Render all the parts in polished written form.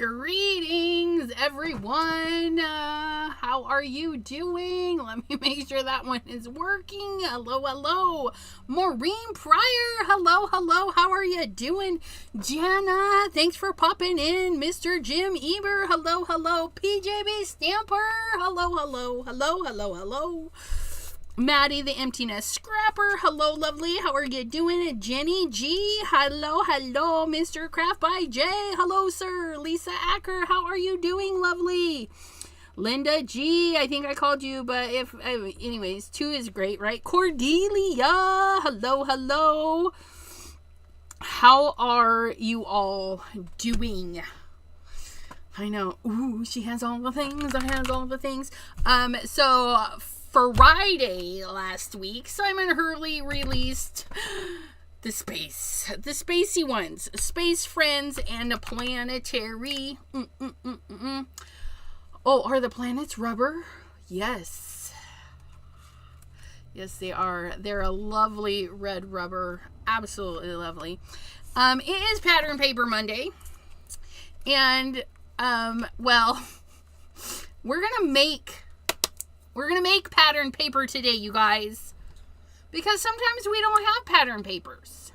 Greetings, everyone. How are you doing? Let me make sure that one is working. Hello, hello. Maureen Pryor. Hello, hello. How are you doing? Jana, thanks for popping in. Mr. Jim Eber. Hello, hello. PJB Stamper. Hello, hello. Hello, hello, hello. Maddie the Emptiness Scrapper. Hello, lovely. How are you doing? Jenny G. Hello, hello. Mr. Craft by J. Hello, sir. Lisa Acker. How are you doing, lovely? Linda G. I think I called you, but anyways, 2 is great, right? Cordelia. Hello, hello. How are you all doing? I know. Ooh, she has all the things. I has all the things. So Friday last week, Simon Hurley released the spacey ones, Space Friends and a Planetary. Oh, are the planets rubber? Yes. Yes, they are. They're a lovely red rubber. Absolutely lovely. It is Pattern Paper Monday. And, well, we're going to make pattern paper today, you guys, because sometimes we don't have pattern papers.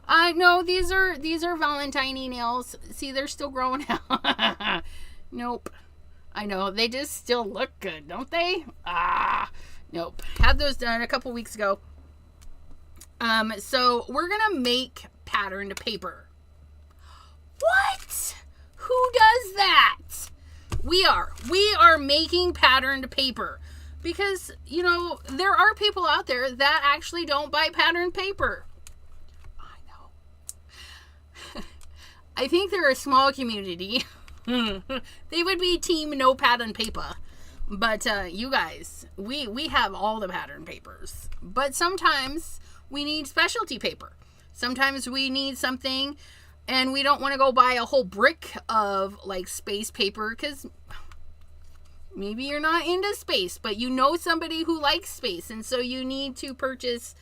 No, these are Valentine nails. See, they're still growing out. Nope. I know, they just still look good, don't they? Nope. Had those done a couple weeks ago. So we're gonna make patterned paper. What? Who does that? We are making patterned paper because, you know, there are people out there that actually don't buy patterned paper. I know. I think they're a small community. They would be team no pattern paper. But you guys, we have all the pattern papers. But sometimes we need specialty paper. Sometimes we need something and we don't want to go buy a whole brick of like space paper because maybe you're not into space, but you know somebody who likes space. And so you need to purchase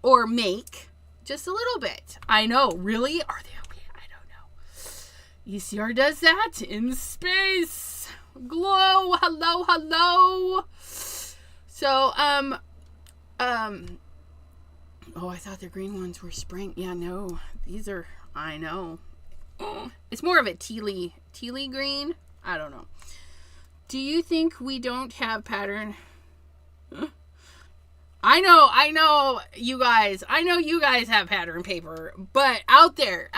or make just a little bit. I know. Really? Are they okay? I don't know. ECR does that in space. Glow. Hello, hello. So, oh, I thought the green ones were spring. Yeah, no. These are, I know. It's more of a tealy green. I don't know. Do you think we don't have pattern? I know, you guys. I know you guys have pattern paper, but out there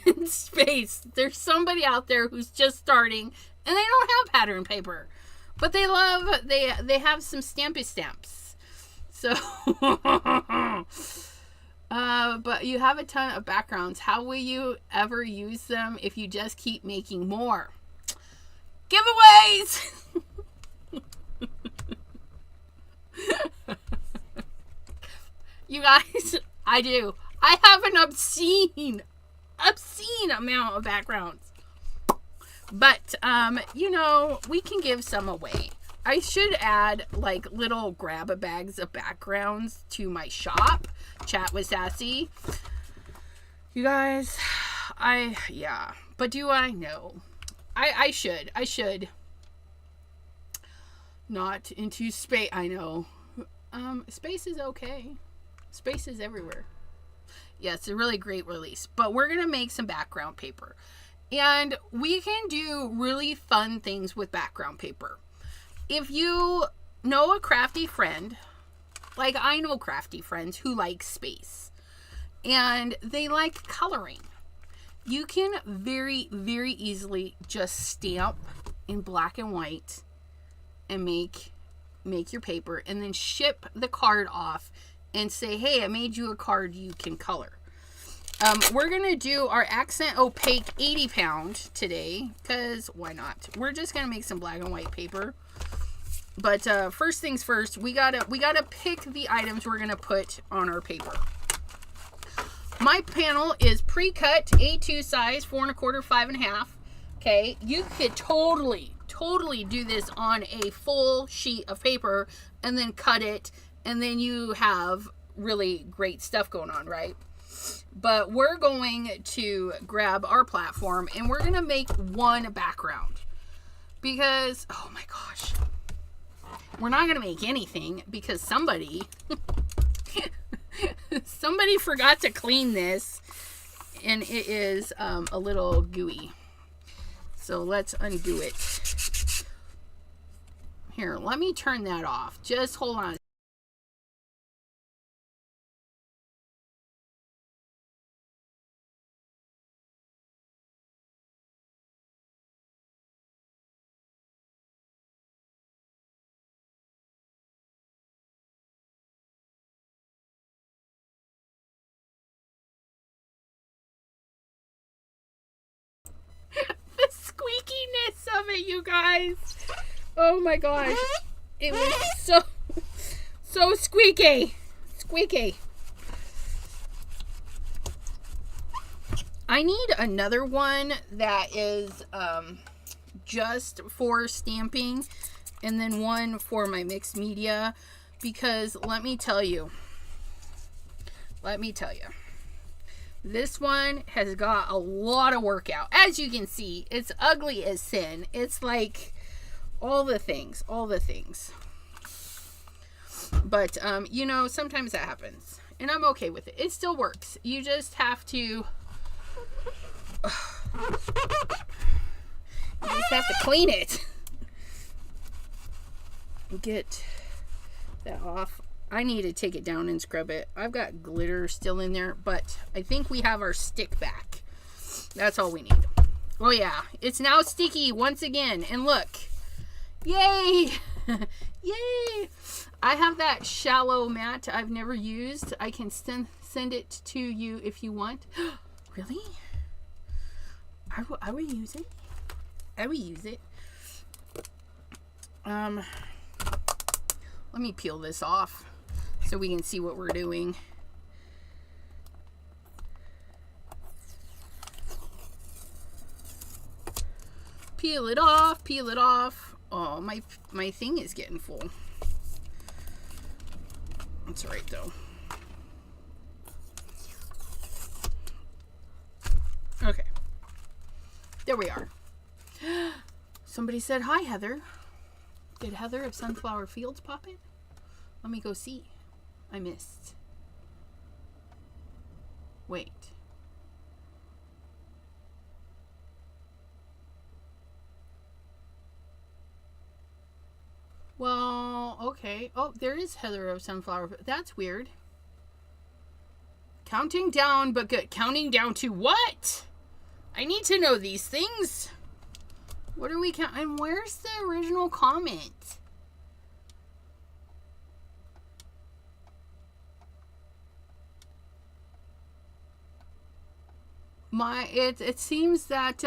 in space, there's somebody out there who's just starting and they don't have pattern paper, but they have some stampy stamps. So, but you have a ton of backgrounds. How will you ever use them if you just keep making more? Giveaways! You guys, I do. I have an obscene amount of backgrounds. But, you know, we can give some away. I should add like little grab bags of backgrounds to my shop. Chat with Sassy. You guys, yeah. But do I? No. I should. Not into space. I know. Space is okay. Space is everywhere. Yeah, it's a really great release. But we're going to make some background paper. And we can do really fun things with background paper. If you know a crafty friend, like I know crafty friends who like space. And they like coloring. You can very, very easily just stamp in black and white and make your paper and then ship the card off and say, hey, I made you a card you can color. We're going to do our Accent Opaque 80 pound today because why not? We're just going to make some black and white paper. But first things first, we gotta pick the items we're going to put on our paper. My panel is pre-cut A2 size, 4 1/4, 5 1/2. Okay, you could totally do this on a full sheet of paper and then cut it, and then you have really great stuff going on, right? But we're going to grab our platform and we're going to make one background. Because, oh my gosh, we're not going to make anything because somebody forgot to clean this and it is a little gooey. So let's undo it. Here, let me turn that off. Just hold on. The squeakiness of it, you guys. Oh my gosh. It was so squeaky. Squeaky. I need another one that is just for stamping and then one for my mixed media, because let me tell you, this one has got a lot of work out. As you can see, it's ugly as sin. It's like all the things. But, you know, sometimes that happens. And I'm okay with it. It still works. You just have to... clean it. Get that off. I need to take it down and scrub it. I've got glitter still in there, but I think we have our stick back. That's all we need. Oh yeah, it's now sticky once again. And look, yay! Yay! I have that shallow mat I've never used. I can send it to you if you want. Really? I will use it. I will use it. Let me peel this off so we can see what we're doing. Peel it off, peel it off. Oh, my thing is getting full. That's all right though. Okay. There we are. Somebody said, hi, Heather. Did Heather of Sunflower Fields pop in? Let me go see. I missed. Wait. Well, okay. Oh, there is Heather of Sunflower. That's weird. Counting down, but good. Counting down to what? I need to know these things. What are we counting? And where's the original comment? It seems that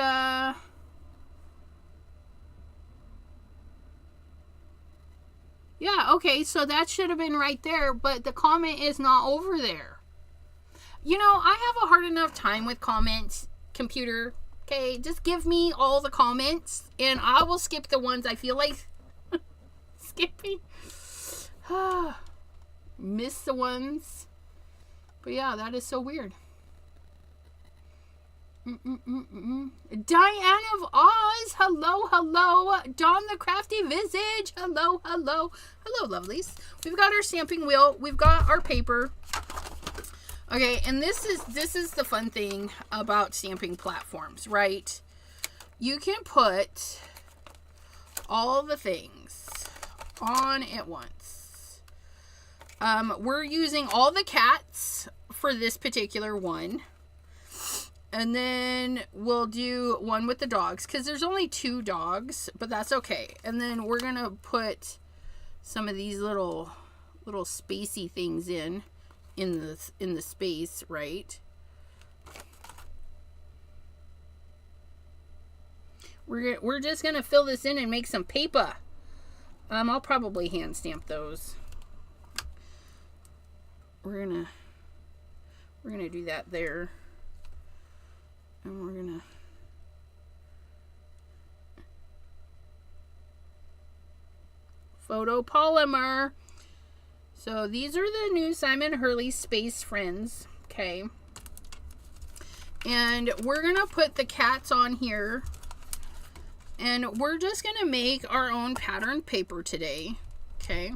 yeah, okay, so that should have been right there, but the comment is not over there. You know, I have a hard enough time with comments, computer. Okay, just give me all the comments and I will skip the ones I feel like skipping. Miss the ones. But yeah, that is so weird. Diane of Oz, hello, hello. Dawn the Crafty Visage, hello, hello. Hello, lovelies. We've got our stamping wheel. We've got our paper. Okay, and this is the fun thing about stamping platforms, right? You can put all the things on at once. We're using all the cats for this particular one. And then we'll do one with the dogs because there's only 2 dogs, but that's okay. And then we're going to put some of these little spacey things in the space, right? We're just going to fill this in and make some paper. I'll probably hand stamp those. We're going to do that there. And we're gonna photopolymer. So these are the new Simon Hurley Space Friends. Okay. And we're going to put the cats on here. And we're just going to make our own patterned paper today. Okay.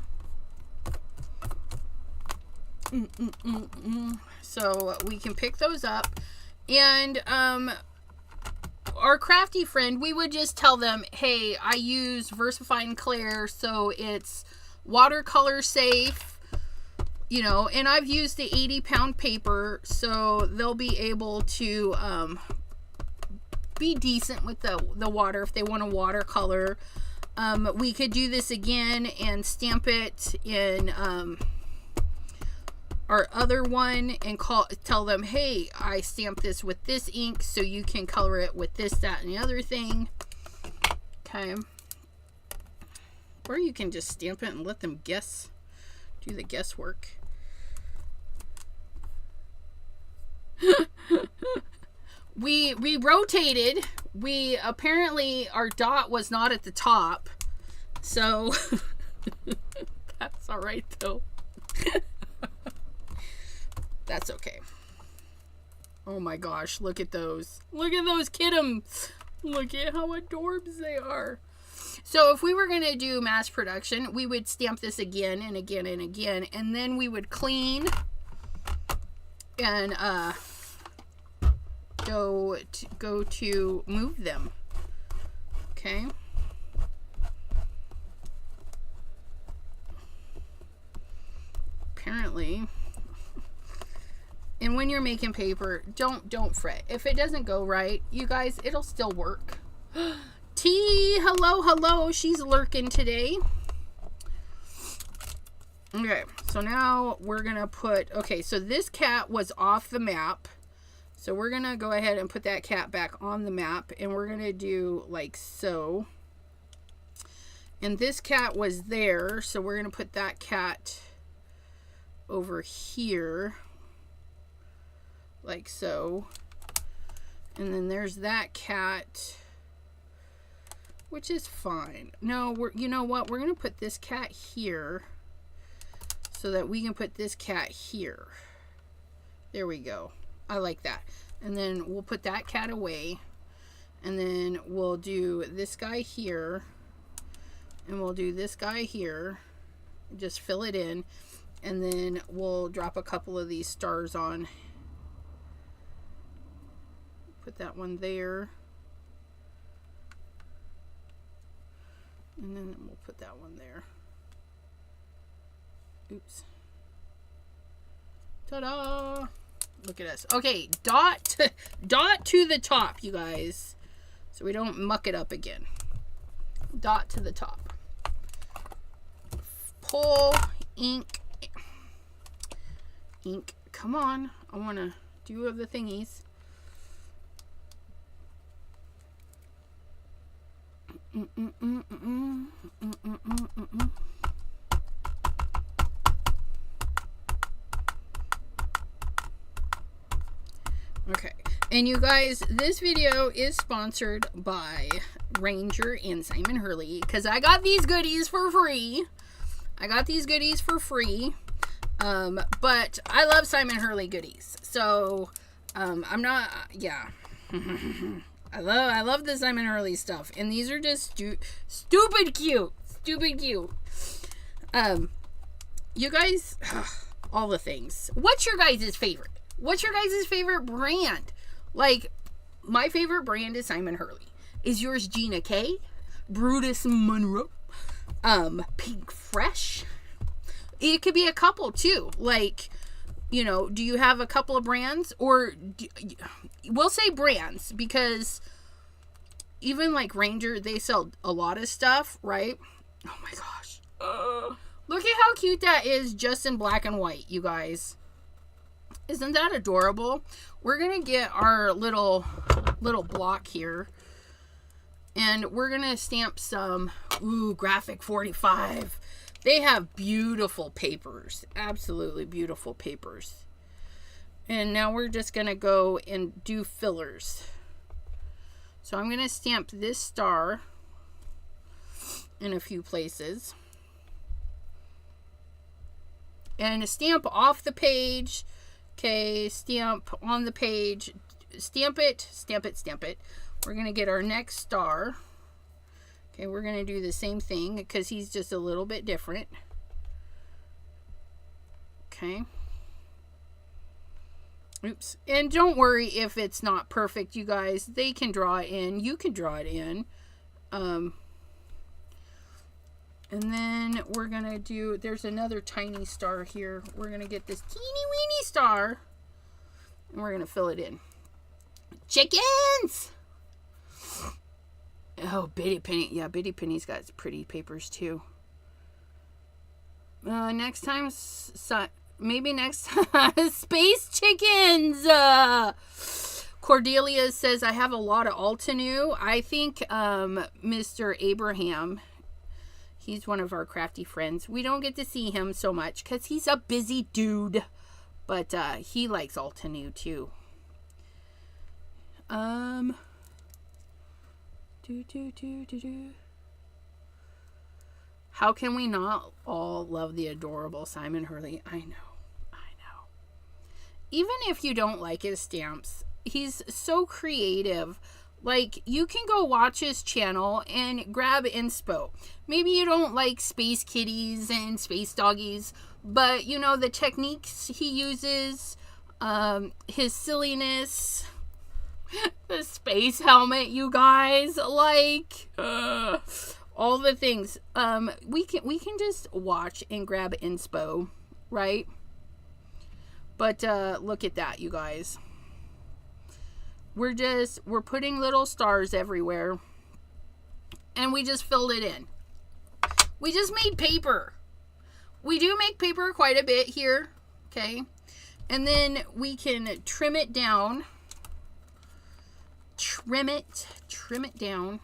So we can pick those up. And our crafty friend, we would just tell them, hey, I use VersaFine Clair, so it's watercolor safe, you know, and I've used the 80-pound paper, so they'll be able to be decent with the water if they want to watercolor. We could do this again and stamp it in our other one and tell them, hey, I stamped this with this ink, so you can color it with this, that, and the other thing. Okay. Or you can just stamp it and let them guess, do the guesswork. We rotated. We apparently, our dot was not at the top, so that's all right though. That's okay. Oh my gosh, look at those. Look at those kittums. Look at how adorbs they are. So if we were going to do mass production, we would stamp this again and again and again, and then we would clean and go to move them. Okay. Apparently. And when you're making paper, don't fret. If it doesn't go right, you guys, it'll still work. T, hello. She's lurking today. Okay, so now we're going to put, okay, so this cat was off the map. So we're going to go ahead and put that cat back on the map. And we're going to do like so. And this cat was there. So we're going to put that cat over here. Like so. And then there's that cat, which is fine. No, you know what? We're going to put this cat here so that we can put this cat here. There we go. I like that. And then we'll put that cat away. And then we'll do this guy here. And we'll do this guy here. Just fill it in. And then we'll drop a couple of these stars on. Put that one there. And then we'll put that one there. Oops. Ta-da! Look at us. Okay, dot to the top, you guys. So we don't muck it up again. Dot to the top. Pull, ink. Ink. Come on. I want to do the thingies. Okay, and you guys, this video is sponsored by Ranger and Simon Hurley, because I got these goodies for free. But I love Simon Hurley goodies, so I'm not, yeah. I love the Simon Hurley stuff, and these are just stupid cute. You guys, all the things. What's your guys' favorite? What's your guys' favorite brand? Like, my favorite brand is Simon Hurley. Is yours Gina K? Brutus Monroe? Pink Fresh? It could be a couple too. Like, you know, do you have a couple of brands? Or we'll say brands, because even like Ranger, they sell a lot of stuff, right? Oh my gosh. Look at how cute that is, just in black and white, you guys. Isn't that adorable? We're going to get our little block here. And we're going to stamp some, Graphic 45. They have beautiful papers. Absolutely beautiful papers. And now we're just going to go and do fillers. So I'm going to stamp this star in a few places. And stamp off the page. Okay, stamp on the page. stamp it, stamp it, stamp it. We're going to get our next star. Okay, we're going to do the same thing because he's just a little bit different. Okay. Oops. And don't worry if it's not perfect, you guys. They can draw it in. You can draw it in. And then we're going to do, there's another tiny star here. We're going to get this teeny weeny star. And we're going to fill it in. Chickens! Oh, Bitty Penny. Yeah, Bitty Penny's got pretty papers too. Next time, maybe next time, space chickens. Cordelia says, I have a lot of Altenew. I think Mr. Abraham, he's one of our crafty friends. We don't get to see him so much because he's a busy dude. But he likes Altenew too. How can we not all love the adorable Simon Hurley? I know. Even if you don't like his stamps, he's so creative. Like, you can go watch his channel and grab inspo. Maybe you don't like space kitties and space doggies, but you know, the techniques he uses, his silliness, the space helmet, you guys, like all the things. We can just watch and grab inspo, right? But look at that, you guys. We're putting little stars everywhere, and we just filled it in. We just made paper. We do make paper quite a bit here, okay? And then we can trim it down. Trim it down.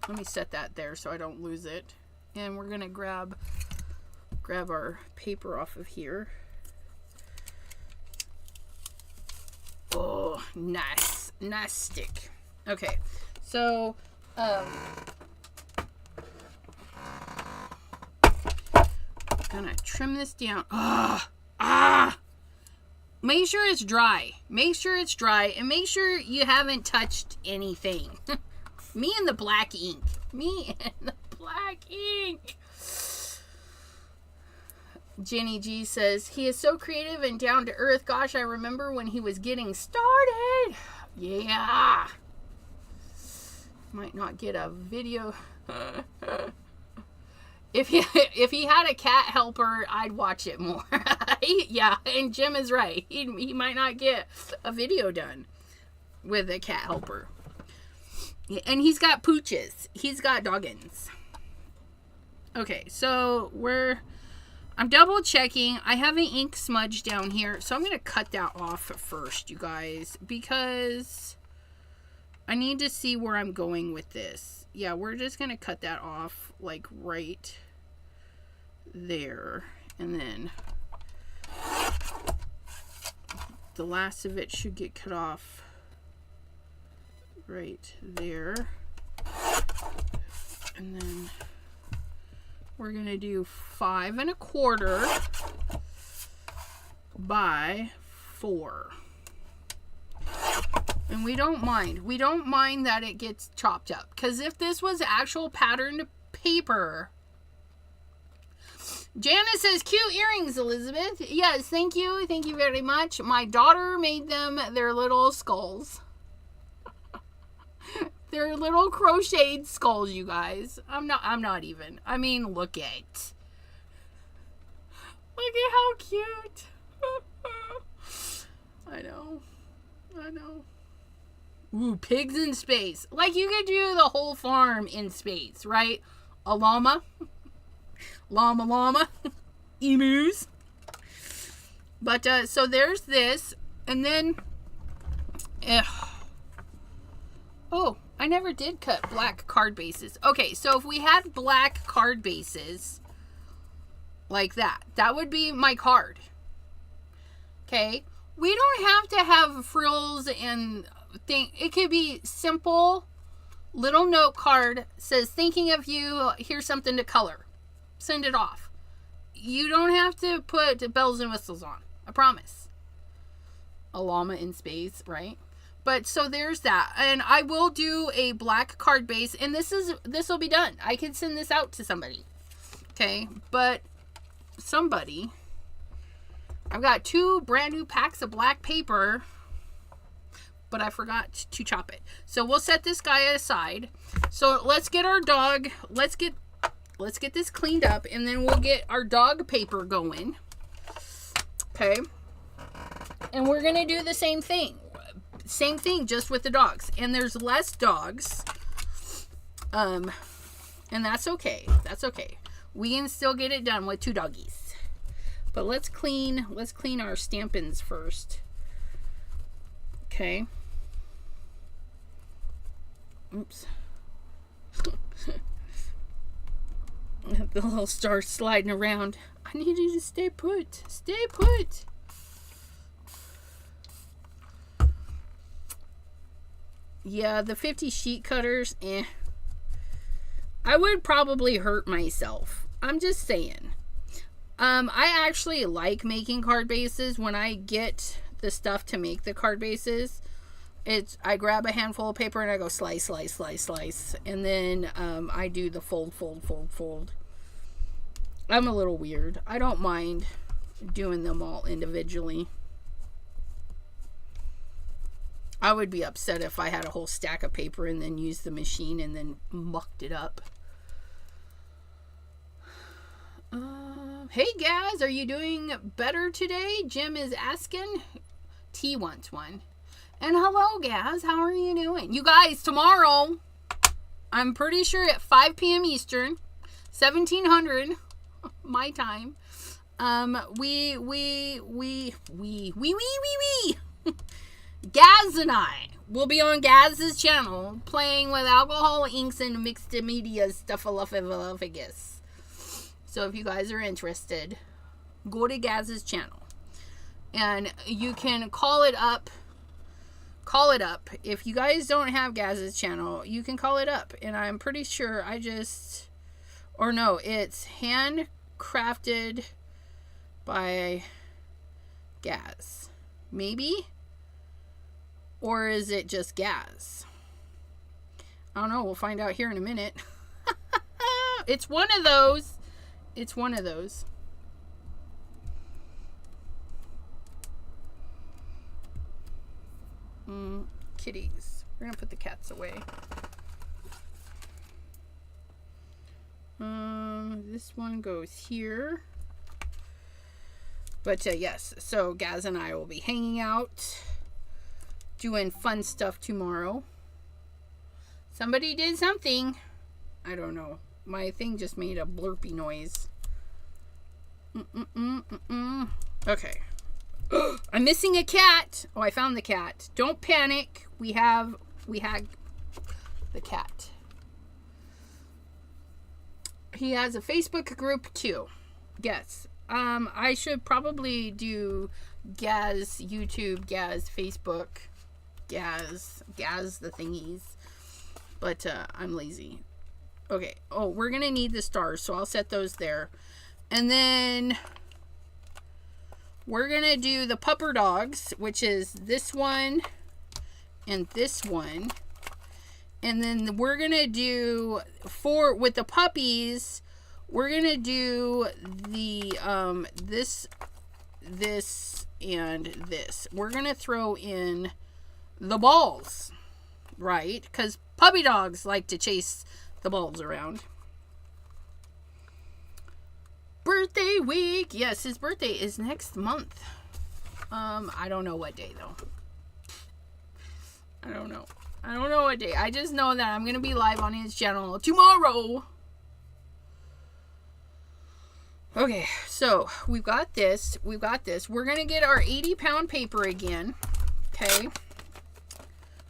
Let me set that there so I don't lose it. And we're gonna grab our paper off of here. Oh, nice stick. Okay, so gonna trim this down. Make sure it's dry. Make sure it's dry, and make sure you haven't touched anything. Me and the black ink. Jenny G says, he is so creative and down to earth. Gosh, I remember when he was getting started. Yeah. Might not get a video. If he had a cat helper, I'd watch it more. Yeah, and Jim is right. He might not get a video done with a cat helper. And he's got pooches. He's got doggins. Okay, so I'm double checking. I have an ink smudge down here, so I'm going to cut that off first, you guys, because I need to see where I'm going with this. Yeah, we're just going to cut that off, like, right there. And then the last of it should get cut off right there. And then we're going to do 5 1/4 by 4. And we don't mind. We don't mind that it gets chopped up. Because if this was actual patterned paper. Janice says, cute earrings, Elizabeth. Yes, thank you. Thank you very much. My daughter made them their little skulls. They're little crocheted skulls, you guys. I'm not even. I mean, look at. Look at how cute. I know. Ooh, pigs in space. Like, you could do the whole farm in space, right? A llama. Llama. Emus. But, so there's this. And then, oh, I never did cut black card bases. Okay, so if we had black card bases like that, that would be my card. Okay, we don't have to have frills and it could be simple little note card, says thinking of you, here's something to color. Send it off. You don't have to put bells and whistles on. I promise. a llama in space, right? But so there's that. And I will do a black card base, and this will be done. I can send this out to somebody. Okay, but somebody, I've got 2 brand new packs of black paper, but I forgot to chop it. So we'll set this guy aside. So let's get our dog, let's get this cleaned up, and then we'll get our dog paper going. Okay. And we're going to do the same thing. Same thing, just with the dogs. And there's less dogs. And that's okay. That's okay. We can still get it done with 2 doggies. But let's clean our stampins first. Okay. Oops. The little star sliding around. I need you to stay put. Stay put. Yeah, the 50 sheet cutters, I would probably hurt myself. I'm just saying. I actually like making card bases. When I get the stuff to make the card bases, I grab a handful of paper and I go slice, slice, slice, slice. And then I do the fold, fold, fold, fold. I'm a little weird. I don't mind doing them all individually. I would be upset if I had a whole stack of paper and then used the machine and then mucked it up. Hey guys, are you doing better today? Jim is asking. T wants one. And hello guys, how are you doing? You guys, tomorrow, I'm pretty sure at 5 p.m. Eastern, 1700 my time, Gaz and I will be on Gaz's channel playing with alcohol, inks, and mixed media stuffaluffagus. So if you guys are interested, go to Gaz's channel. And you can call it up. Call it up. If you guys don't have Gaz's channel, you can call it up. And I'm pretty sure it's handcrafted by Gaz. Maybe? Or is it just Gaz? I don't know. We'll find out here in a minute. It's one of those. It's one of those. Kitties. We're going to put the cats away. This one goes here. But yes, so Gaz and I will be hanging out, doing fun stuff tomorrow. Somebody did something. I don't know. My thing just made a blurpy noise. Okay. I'm missing a cat. Oh, I found the cat. Don't panic. We had the cat. He has a Facebook group too. Yes. I should probably do Gaz YouTube, Gaz Facebook, Gaz the thingies. But I'm lazy. Okay. Oh, we're going to need the stars, so I'll set those there. And then we're going to do the pupper dogs, which is this one and this one. And then we're going to do with the puppies, we're going to do the this and this. We're going to throw in the balls, right? Because puppy dogs like to chase the balls around. Birthday week. Yes, his birthday is next month. I don't know what day though. I don't know what day. I just know that I'm going to be live on his channel tomorrow. Okay, so we've got this. We're going to get our 80-pound paper again. Okay.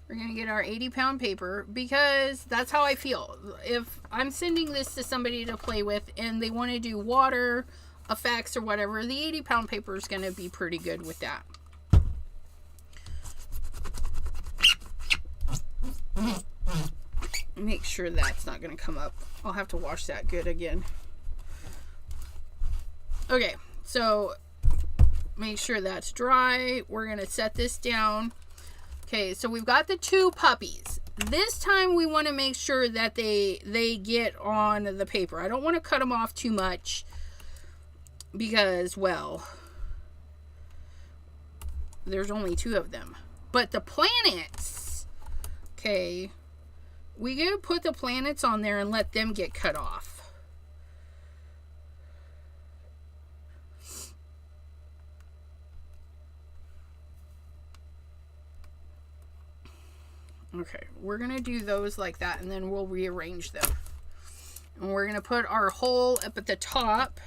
We're going to get our 80-pound paper because that's how I feel. If I'm sending this to somebody to play with and they want to do water effects or whatever, the 80-pound paper is going to be pretty good with that. Make sure that's not going to come up. I'll have to wash that good again. Okay, so make sure that's dry. We're going to set this down. Okay, so we've got the 2 puppies. This time we want to make sure that they get on the paper. I don't want to cut them off too much because, well, there's only 2 of them. But the planets, okay, we gotta put the planets on there and let them get cut off. Okay, we're gonna do those like that, and then we'll rearrange them. And we're gonna put our hole up at the top.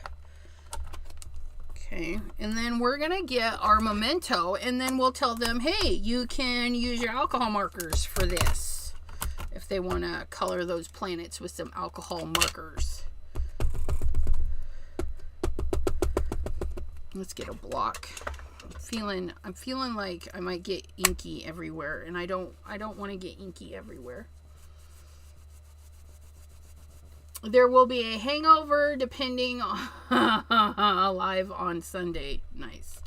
Okay, and then we're gonna get our memento, and then we'll tell them, hey, you can use your alcohol markers for this if they want to color those planets with some alcohol markers. Let's get a block. I'm feeling like I might get inky everywhere, and I don't want to get inky everywhere. There will be a hangover depending on live on Sunday. Nice.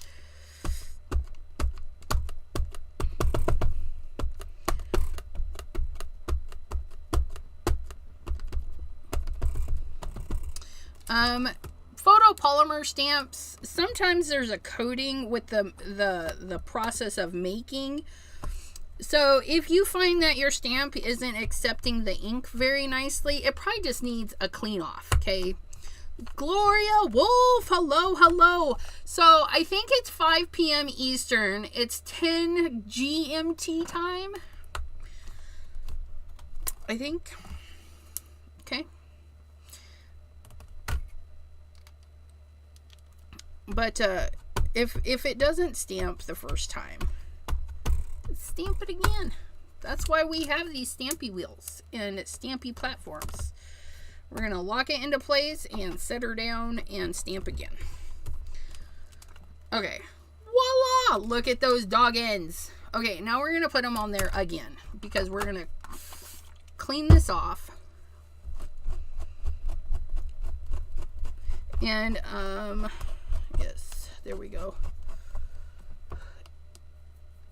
Photopolymer stamps, sometimes there's a coating with the process of making. So if you find that your stamp isn't accepting the ink very nicely, it probably just needs a clean off, okay? Gloria Wolf, hello, hello. So I think it's 5 p.m. Eastern. It's 10 GMT time, I think. Okay. But if it doesn't stamp the first time, stamp it again. That's why we have these stampy wheels and stampy platforms. We're going to lock it into place and set her down and stamp again. Okay. Voila! Look at those dog ends. Okay, now we're going to put them on there again because we're going to clean this off. And, yes, there we go.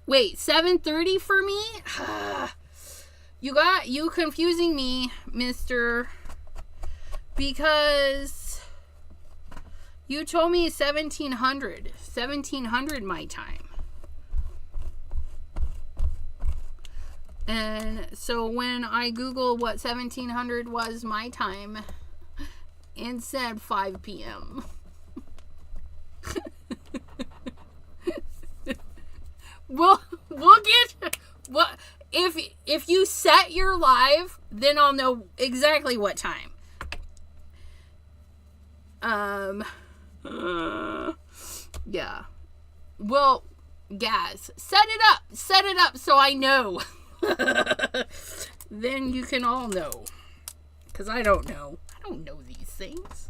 Wait, 7:30 for me? You confusing me, mister, because you told me 1700 my time. And so when I Googled what 1700 was my time, it said 5 p.m. We'll get what if you set your live, then I'll know exactly what time. Yeah. Well, guys, set it up so I know. Then you can all know, because I don't know these things.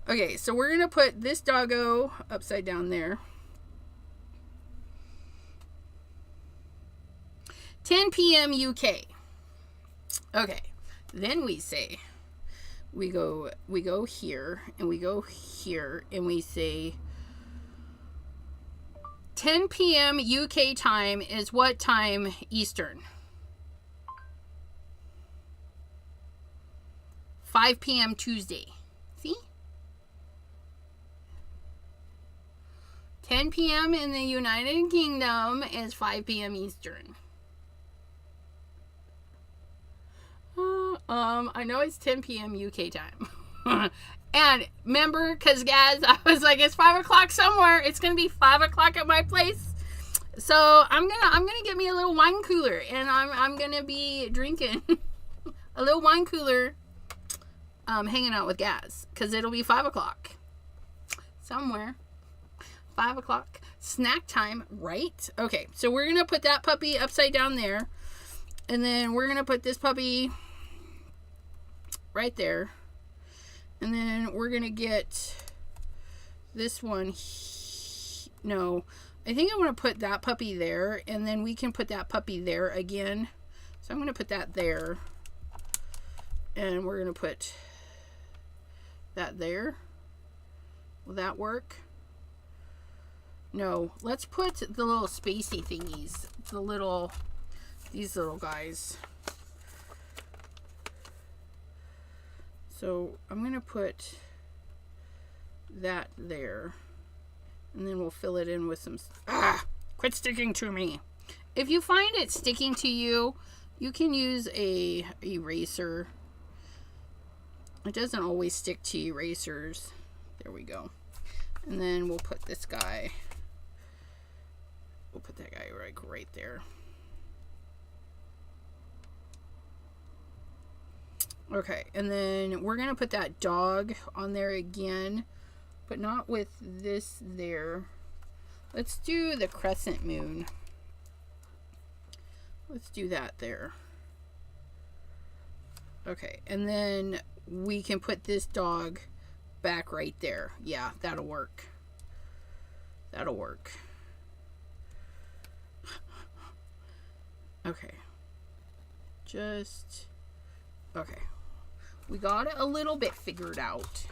Okay, so we're gonna put this doggo upside down there. 10 p.m. UK. Okay, then we say, we go here, and we go here, and we say 10 p.m. UK time is what time Eastern? 5 p.m. Tuesday. See? 10 p.m. in the United Kingdom is 5 p.m. Eastern. I know it's 10 p.m. UK time. And remember, because guys, I was like, it's 5 o'clock somewhere. It's going to be 5 o'clock at my place. So I'm gonna get me a little wine cooler, and I'm going to be drinking a little wine cooler, hanging out with Gaz, because it'll be 5 o'clock somewhere. 5 o'clock. Snack time, right? Okay, so we're going to put that puppy upside down there. And then we're going to put this puppy right there. And then we're going to get this one. No, I think I want to put that puppy there. And then we can put that puppy there again. So I'm going to put that there. And we're going to put that there. Will that work? No, let's put the little spacey thingies. These little guys. So I'm going to put that there. And then we'll fill it in with some... Quit sticking to me. If you find it sticking to you, you can use a eraser. It doesn't always stick to erasers. There we go. And then we'll put this guy. We'll put that guy right there. Okay, and then we're going to put that dog on there again, but not with this there. Let's do the crescent moon. Let's do that there. Okay, and then we can put this dog back right there. Yeah, that'll work. That'll work. Okay. Okay. We got it a little bit figured out.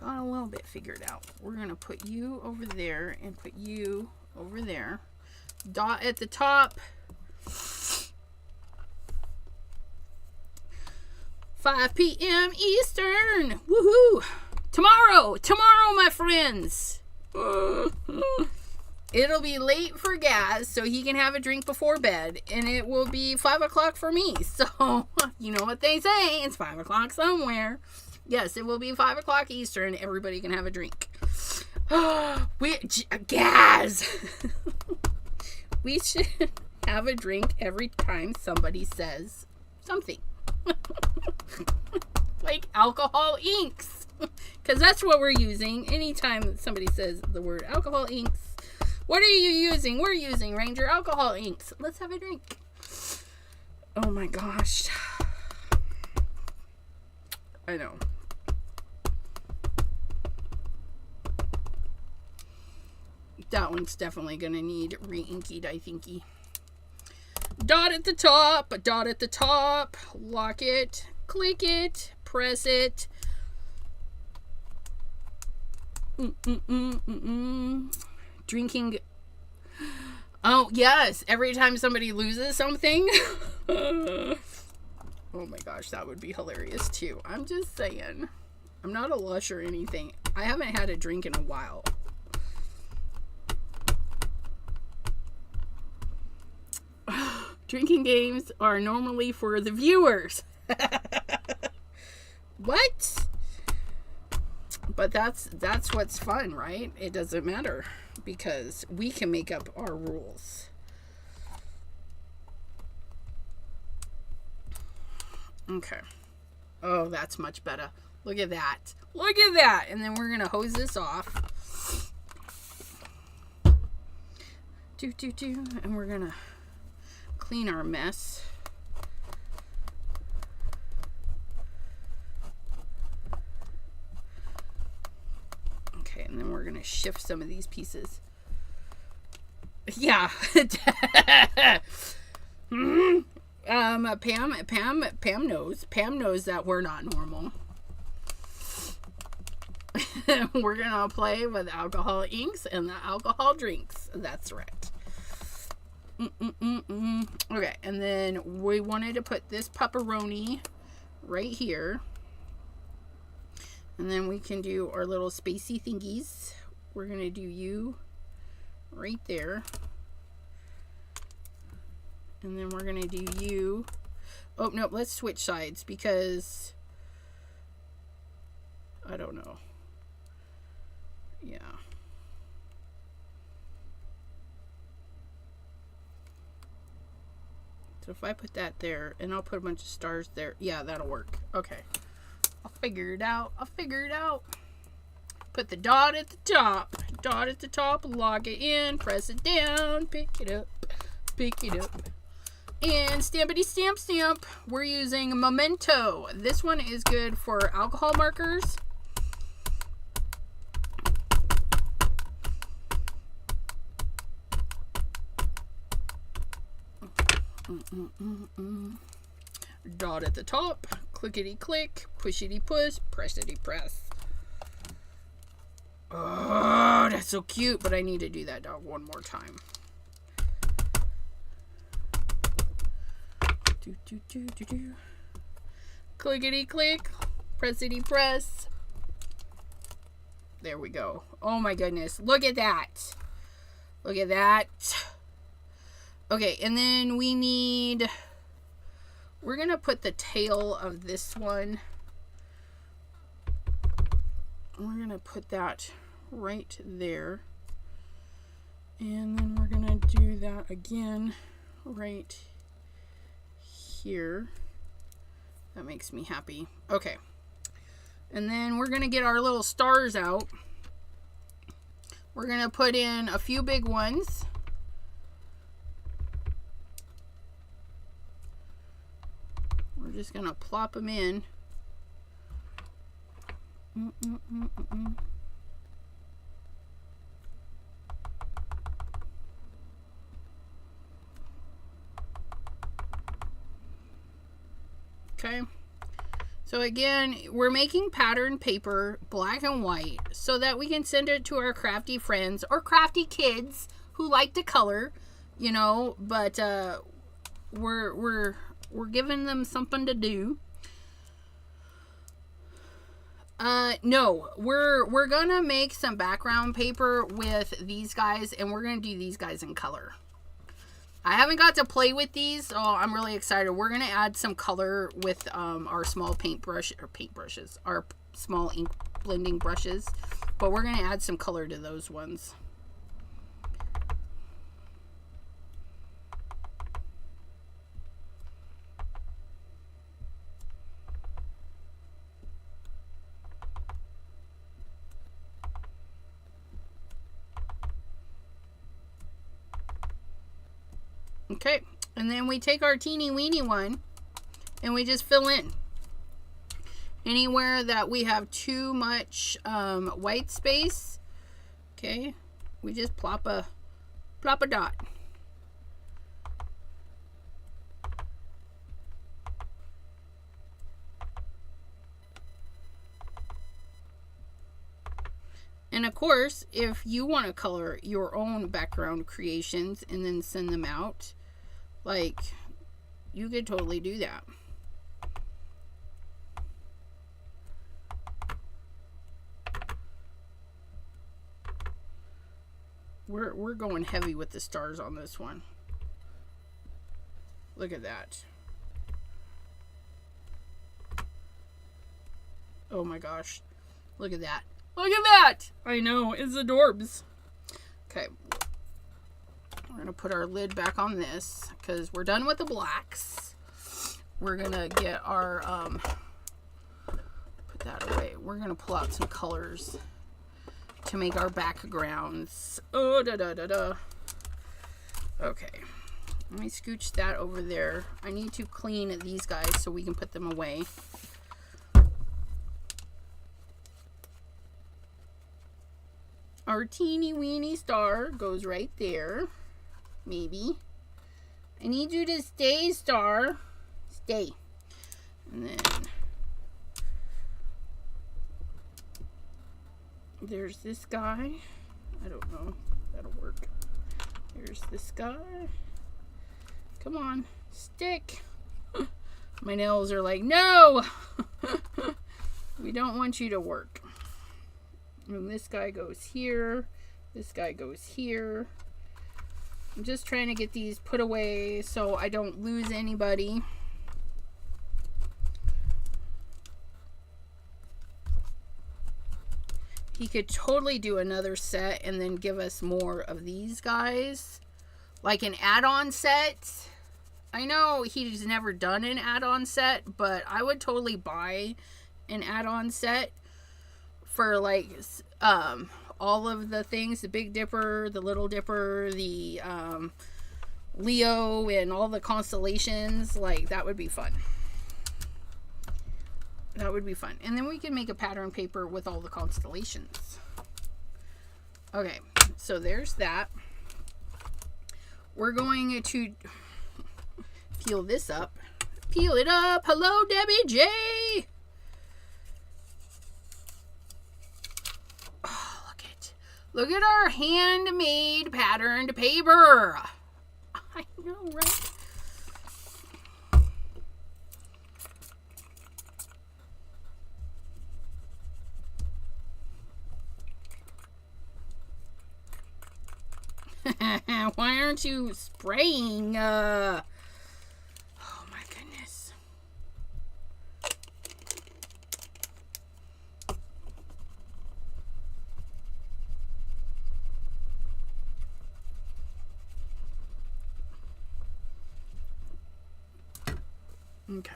We're going to put you over there and put you over there. Dot at the top. 5 p.m. Eastern. Woohoo! Tomorrow, my friends. It'll be late for Gaz, so he can have a drink before bed, and it will be 5 o'clock for me. So, you know what they say, it's 5 o'clock somewhere. Yes, it will be 5 o'clock Eastern. Everybody can have a drink. Gaz! We should have a drink every time somebody says something. Like alcohol inks. Because that's what we're using anytime somebody says the word alcohol inks. What are you using? We're using Ranger alcohol inks. Let's have a drink. Oh my gosh. I know. That one's definitely going to need re-inkied, I thinky. Dot at the top. Dot at the top. Lock it. Click it. Press it. Drinking. Oh, yes. Every time somebody loses something. Oh my gosh, that would be hilarious too. I'm just saying. I'm not a lush or anything. I haven't had a drink in a while. Drinking games are normally for the viewers. What? But that's what's fun, right? It doesn't matter because we can make up our rules. Okay. Oh, that's much better. Look at that. Look at that. And then we're going to hose this off. And we're going to clean our mess. Okay, and then we're going to shift some of these pieces. Yeah. Pam knows that we're not normal. We're gonna play with alcohol inks and the alcohol drinks. That's right. Okay, and then we wanted to put this pepperoni right here, and then we can do our little spacey thingies. We're gonna do you right there. And then we're going to do you. Oh, no, let's switch sides because I don't know. Yeah. So if I put that there and I'll put a bunch of stars there. Yeah, that'll work. Okay. I'll figure it out. Put the dot at the top. Dot at the top. Lock it in. Press it down. Pick it up. And stampity stamp. We're using Memento. This one is good for alcohol markers. Dot at the top. Clickety click. Pushity push. Pressity press. Oh, that's so cute, but I need to do that dog one more time. Do, do, do, do, do. Clickety click. Pressity press. There we go. Oh my goodness. Look at that. Look at that. Okay, and then we need... We're going to put the tail of this one. We're going to put that right there. And then we're going to do that again right here. That makes me happy. Okay. And then we're going to get our little stars out. We're going to put in a few big ones. We're just going to plop them in. Okay. So again, we're making pattern paper black and white so that we can send it to our crafty friends or crafty kids who like to color, you know, but we're giving them something to do. No, we're gonna make some background paper with these guys, and we're gonna do these guys in color. I haven't got to play with these, so I'm really excited. We're gonna add some color with our small paintbrushes, our small ink blending brushes, but we're gonna add some color to those ones. Okay, and then we take our teeny weeny one and we just fill in. Anywhere that we have too much white space, okay, we just plop a dot. And of course, if you want to color your own background creations and then send them out, like, you could totally do that. We're going heavy with the stars on this one. Look at that. Oh my gosh. Look at that. Look at that! I know, it's adorbs. Okay. We're going to put our lid back on this because we're done with the blacks. We're going to get our, put that away. We're going to pull out some colors to make our backgrounds. Oh, da-da-da-da. Okay. Let me scooch that over there. I need to clean these guys so we can put them away. Our teeny weeny star goes right there. Maybe. I need you to stay, star. Stay. And then there's this guy. I don't know. That'll work. There's this guy. Come on. Stick. My nails are like, no! We don't want you to work. And this guy goes here. This guy goes here. I'm just trying to get these put away so I don't lose anybody. He could totally do another set and then give us more of these guys. Like an add-on set. I know he's never done an add-on set, but I would totally buy an add-on set for like all of the things, the Big Dipper, the Little Dipper, the Leo, and all the constellations. Like, that would be fun. That would be fun. And then we can make a pattern paper with all the constellations. Okay, so there's that. We're going to peel this up. Peel it up. Hello, Debbie J. Look at our handmade patterned paper. I know, right? Why aren't you spraying? Oh my goodness. Okay.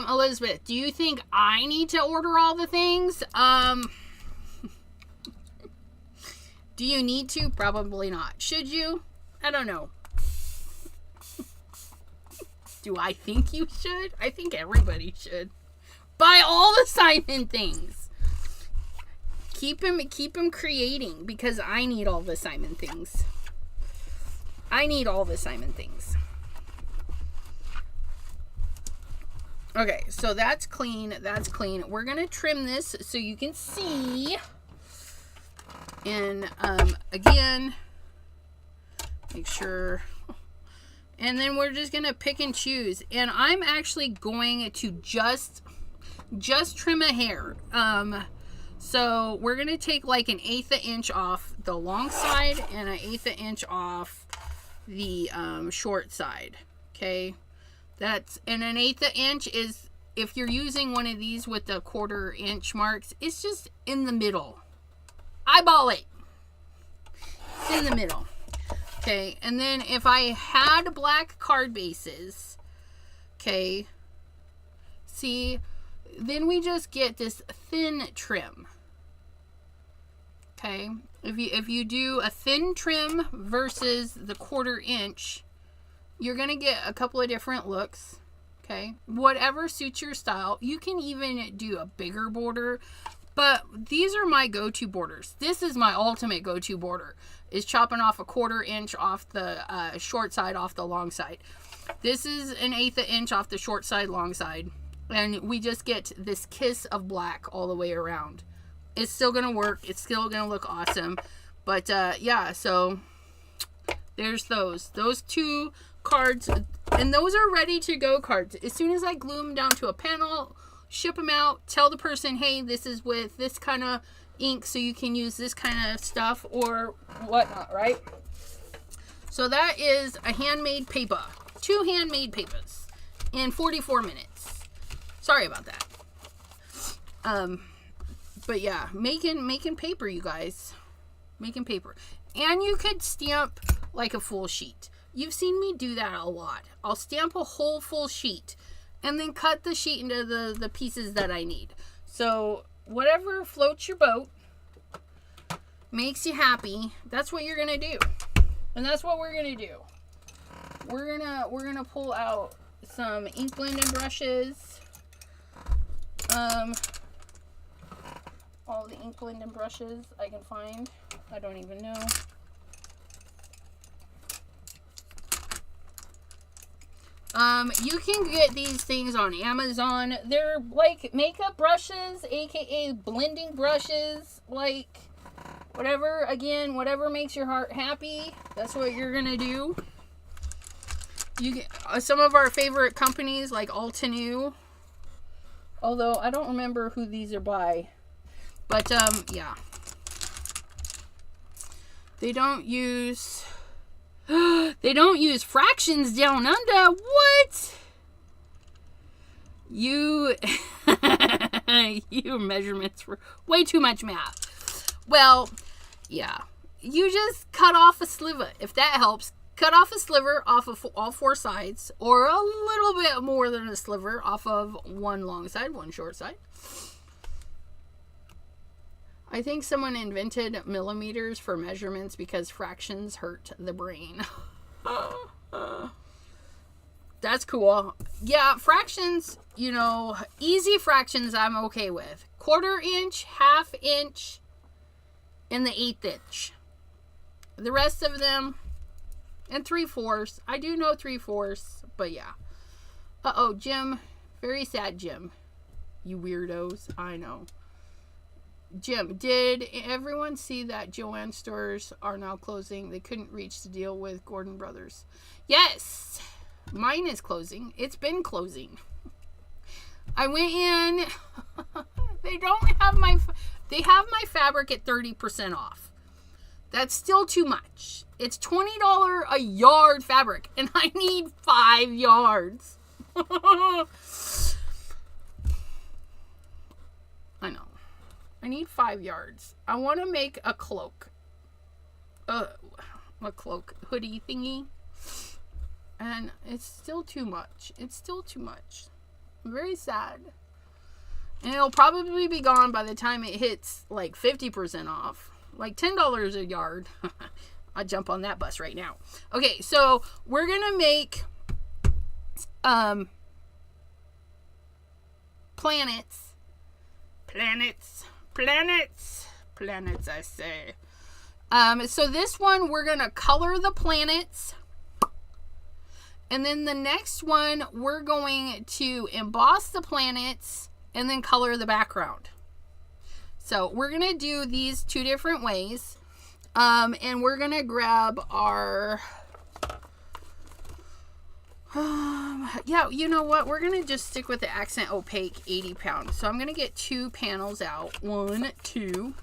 Elizabeth, do you think I need to order all the things? Do you need to? Probably not. Should you? I don't know. Do I think you should? I think everybody should. Buy all the Simon things. Keep him creating, because I need all the Simon things. I need all the Simon things. Okay, so that's clean. That's clean. We're going to trim this so you can see. And again, make sure. And then we're just going to pick and choose. And I'm actually going to just trim a hair. So we're going to take like 1/8 inch off the long side and 1/8 inch off the short side. Okay. That's, and 1/8 inch is, if you're using one of these with the 1/4 inch marks, it's just in the middle. Eyeball it. It's in the middle. Okay, and then if I had black card bases, okay, see, then we just get this thin trim. Okay, if you do a thin trim versus the 1/4 inch, you're going to get a couple of different looks, okay? Whatever suits your style. You can even do a bigger border, but these are my go-to borders. This is my ultimate go-to border, is chopping off a 1/4 inch off the short side, off the long side. This is 1/8 inch off the short side, long side, and we just get this kiss of black all the way around. It's still going to work. It's still going to look awesome, but yeah, so there's those two cards, and those are ready to go cards. As soon as I glue them down to a panel, ship them out, tell the person, hey, this is with this kind of ink, so you can use this kind of stuff or whatnot, right? So that is a handmade paper. 2 handmade papers in 44 minutes. Sorry about that. But yeah, making paper, you guys. Making paper. And you could stamp like a full sheet. You've seen me do that a lot. I'll stamp a whole full sheet and then cut the sheet into the pieces that I need. So whatever floats your boat, makes you happy, that's what you're gonna do. And that's what we're gonna do. We're gonna pull out some ink blending brushes. All the ink blending brushes I can find. I don't even know. You can get these things on Amazon. They're like makeup brushes, aka blending brushes, like whatever, again, whatever makes your heart happy, that's what you're gonna do. You get some of our favorite companies like Altenew, although I don't remember who these are by, but yeah, they don't use fractions down under. What? You measurements were way too much math. Well, yeah, you just cut off a sliver, if that helps. Cut off a sliver off of all 4 sides, or a little bit more than a sliver off of one long side, one short side. I think someone invented millimeters for measurements because fractions hurt the brain. That's cool. Yeah, fractions, you know, easy fractions I'm okay with. 1/4 inch, 1/2 inch, and the 1/8 inch. The rest of them, and 3/4. I do know 3/4, but yeah. Uh-oh, Jim. Very sad, Jim. You weirdos. I know. Jim, did everyone see that Joann stores are now closing? They couldn't reach the deal with Gordon Brothers. Yes. Mine is closing. It's been closing. I went in. They have my fabric at 30% off. That's still too much. It's $20 a yard fabric, and I need 5 yards. I know. I need 5 yards. I want to make a cloak. A cloak hoodie thingy. And it's still too much. It's still too much. I'm very sad. And it'll probably be gone by the time it hits like 50% off. Like $10 a yard. I'll jump on that bus right now. Okay, so we're going to make planets, I say. So this one, we're going to color the planets. And then the next one, we're going to emboss the planets and then color the background. So we're going to do these 2 different ways. And we're going to grab our... yeah, you know what? We're going to just stick with the Accent Opaque 80 pound. So I'm going to get 2 panels out. 1, 2.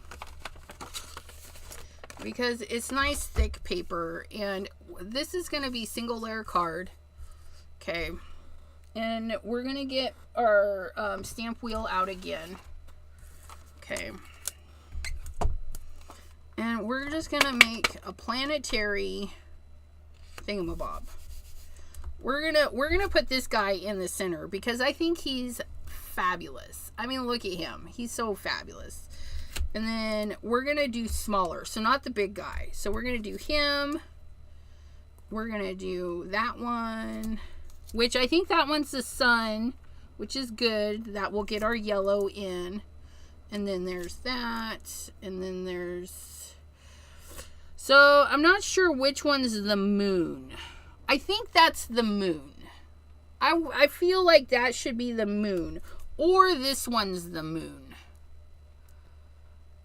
Because it's nice thick paper. And this is going to be single layer card. Okay. And we're going to get our stamp wheel out again. Okay. And we're just going to make a planetary thingamabob. We're gonna put this guy in the center because I think he's fabulous. I mean, look at him. He's so fabulous. And then we're gonna do smaller, so not the big guy. So we're gonna do him. We're gonna do that one, which I think that one's the sun, which is good. That will get our yellow in. And then there's that. And then there's... So I'm not sure which one's the moon. I think that's the moon. I feel like that should be the moon. Or this one's the moon.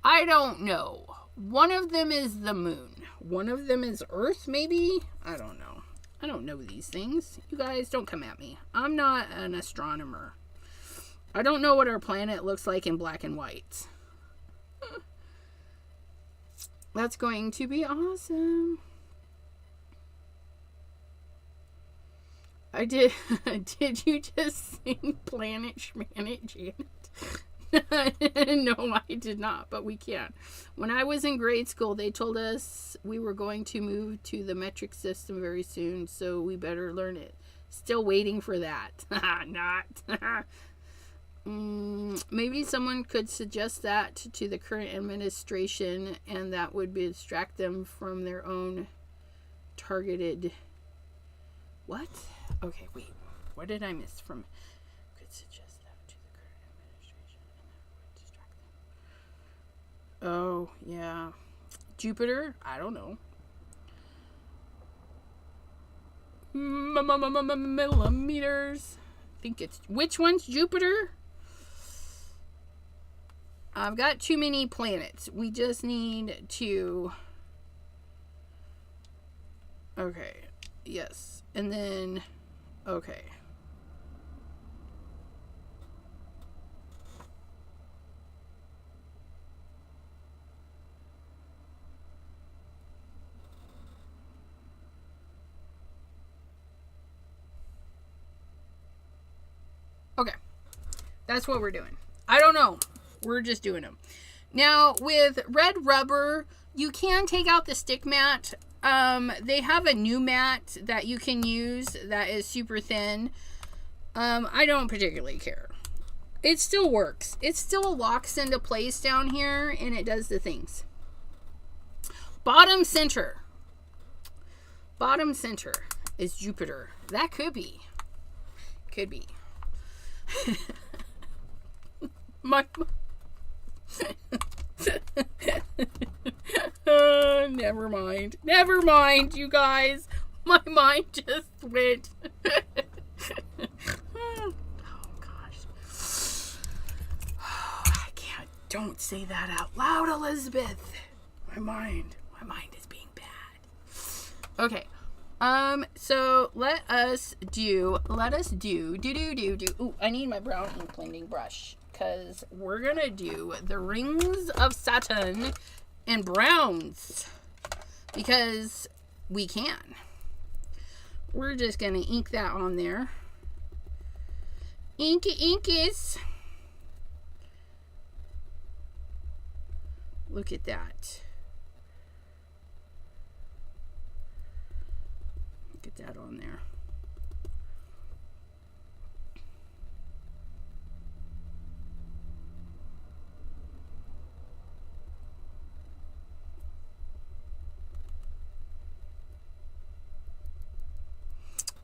I don't know. One of them is the moon. One of them is Earth, maybe? I don't know. I don't know these things. You guys, don't come at me. I'm not an astronomer. I don't know what our planet looks like in black and white. That's going to be awesome. I did. Did you just sing Planet Schmanet, Janet? No, I did not, but we can. When I was in grade school, they told us we were going to move to the metric system very soon, so we better learn it. Still waiting for that. Not. Maybe someone could suggest that to the current administration, and that would distract them from their own targeted... What? Okay, wait. What did I miss from... Could suggest that to the current administration, and that would distract them. Oh, yeah. Jupiter? I don't know. Millimeters. I think it's... Which one's Jupiter? I've got too many planets. We just need to... Okay. Yes. And then... Okay. Okay. That's what we're doing. I don't know. We're just doing them. Now, with red rubber, you can take out the stick mat. They have a new mat that you can use that is super thin. I don't particularly care. It still works. It still locks into place down here, and it does the things. Bottom center. Bottom center is Jupiter. That could be. Could be. Never mind. Never mind, you guys. My mind just went. Don't say that out loud, Elizabeth. My mind is being bad. Okay. So let us do. Ooh, I need my brown ink blending brush because we're gonna do the rings of Saturn in browns because we can. We're just gonna ink that on there. Inkies. Look at that. Get that on there.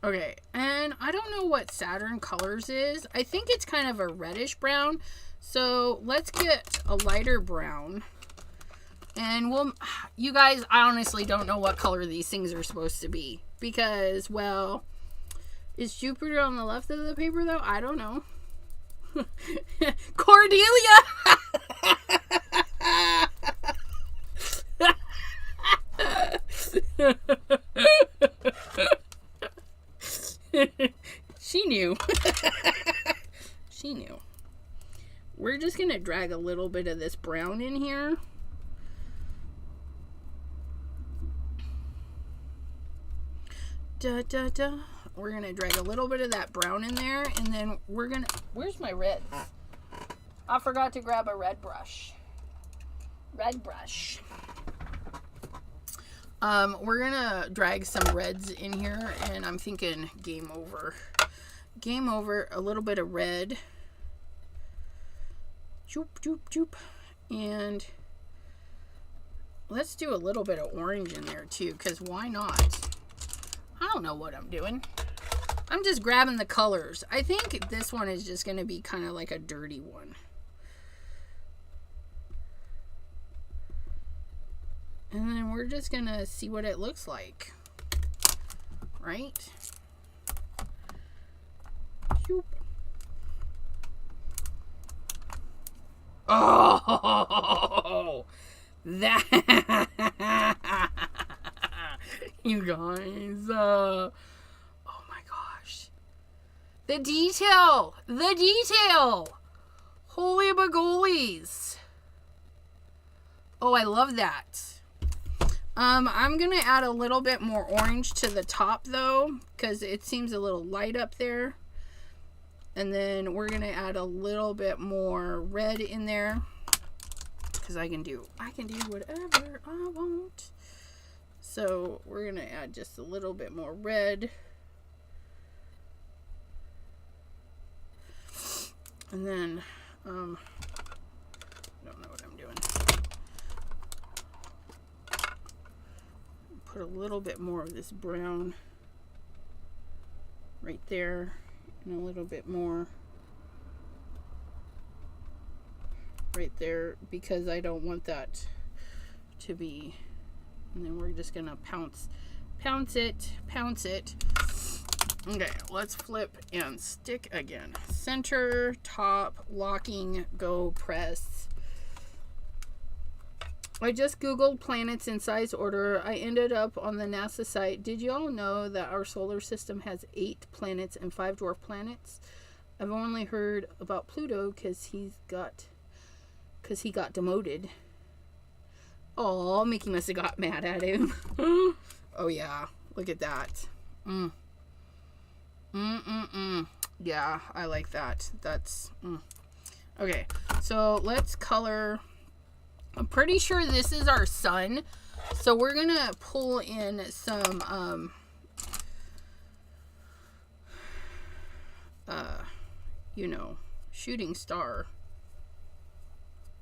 Okay, and I don't know what Saturn Colors is. I think it's kind of a reddish brown. So let's get a lighter brown. And you guys, I honestly don't know what color these things are supposed to be. Because, well, is Jupiter on the left of the paper though? I don't know. Cordelia! She knew. She knew. We're just going to drag a little bit of this brown in here. We're going to drag a little bit of that brown in there. And then we're going to... Where's my reds? I forgot to grab a red brush. Red brush. We're going to drag some reds in here. And I'm thinking game over. Game over. A little bit of red. Joop, joop, joop. And let's do a little bit of orange in there too, because why not? I don't know what I'm doing. I'm just grabbing the colors. I think this one is just going to be kind of like a dirty one. And then we're just going to see what it looks like. Right? Joop. Oh, that you guys, oh my gosh, the detail, holy bagolies. Oh, I love that. I'm gonna add a little bit more orange to the top though, because it seems a little light up there. And then we're going to add a little bit more red in there. Because I can do whatever I want. So we're going to add just a little bit more red. And then, I don't know what I'm doing. Put a little bit more of this brown right there. And a little bit more right there because I don't want that to be. And then we're just gonna pounce it. Okay, let's flip and stick again. Center, top, locking, go, press. I just Googled planets in size order. I ended up on the NASA site. Did you all know that our solar system has 8 planets and 5 dwarf planets? I've only heard about Pluto because he got demoted. Oh, Mickey must have got mad at him. Oh yeah, look at that. Yeah, I like that. That's okay. So let's color. I'm pretty sure this is our sun. So we're going to pull in some, shooting star.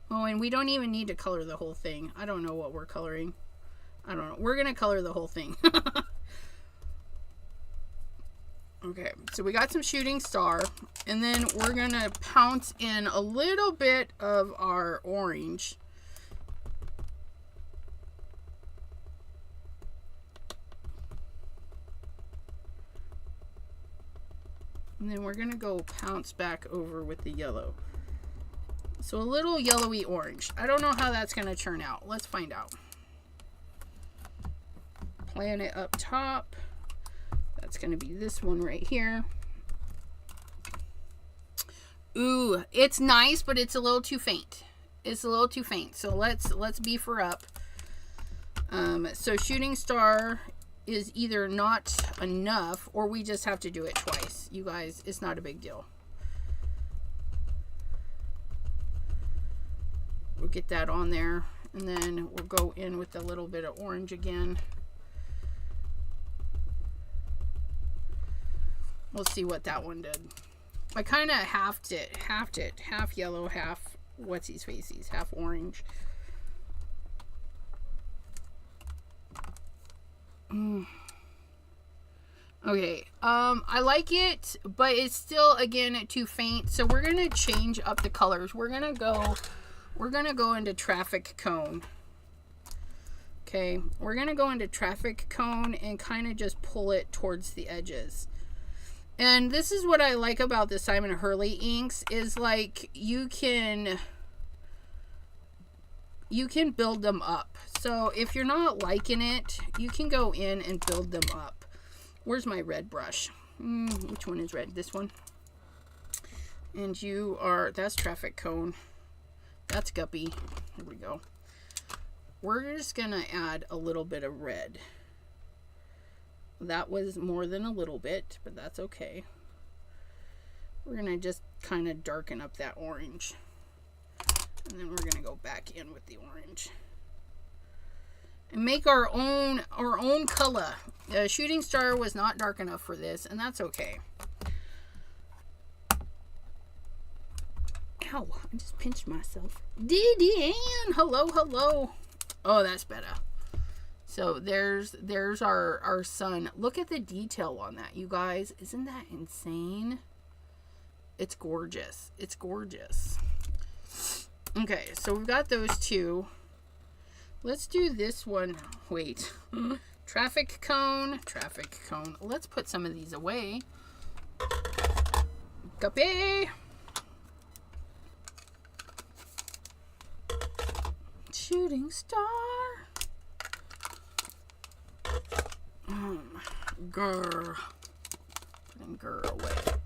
Oh, and we don't even need to color the whole thing. I don't know what we're coloring. I don't know. We're going to color the whole thing. Okay, so we got some shooting star. And then we're going to pounce in a little bit of our orange. And then we're going to go pounce back over with the yellow. So a little yellowy orange. I don't know how that's going to turn out. Let's find out. Plant it up top. That's going to be this one right here. Ooh, it's nice, but it's a little too faint. It's a little too faint. So let's beef her up. So shooting star is either not enough or we just have to do it twice. You guys, it's not a big deal. We'll get that on there, and then we'll go in with a little bit of orange again. We'll see what that one did. I kind of halved it, half yellow, half what's his faces, half orange. Okay, I like it, but it's still, again, too faint. So we're gonna change up the colors. We're gonna go into traffic cone. Okay, we're gonna go into traffic cone and kind of just pull it towards the edges. And this is what I like about the Simon Hurley inks, is like you can build them up. So if you're not liking it, you can go in and build them up. Where's my red brush? Which one is red? This one. And you are, that's traffic cone. That's guppy. Here we go. We're just gonna add a little bit of red. That was more than a little bit, but that's okay. We're gonna just kind of darken up that orange. And then we're gonna go back in with the orange. And make our own color. Shooting star was not dark enough for this, and that's okay. Ow, I just pinched myself. Dee Ann, hello, hello. Oh, that's better. So there's our sun. Look at the detail on that, you guys. Isn't that insane? It's gorgeous. It's gorgeous. Okay, so we've got those two. Let's do this one. Wait. Traffic cone. Traffic cone. Let's put some of these away. Guppy. Shooting star. Grr. Putting grr away.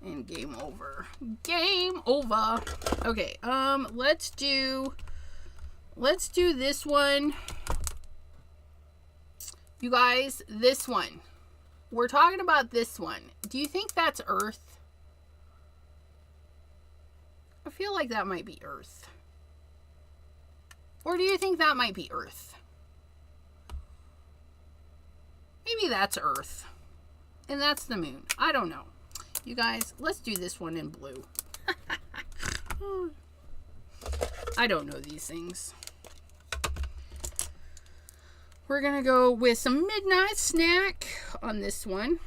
And game over. Game over. Okay, let's do this one. You guys, this one. We're talking about this one. Do you think that's Earth? I feel like that might be Earth. Or do you think that might be Earth? Maybe that's Earth. And that's the moon. I don't know. You guys, let's do this one in blue. I don't know these things. We're going to go with some midnight snack on this one.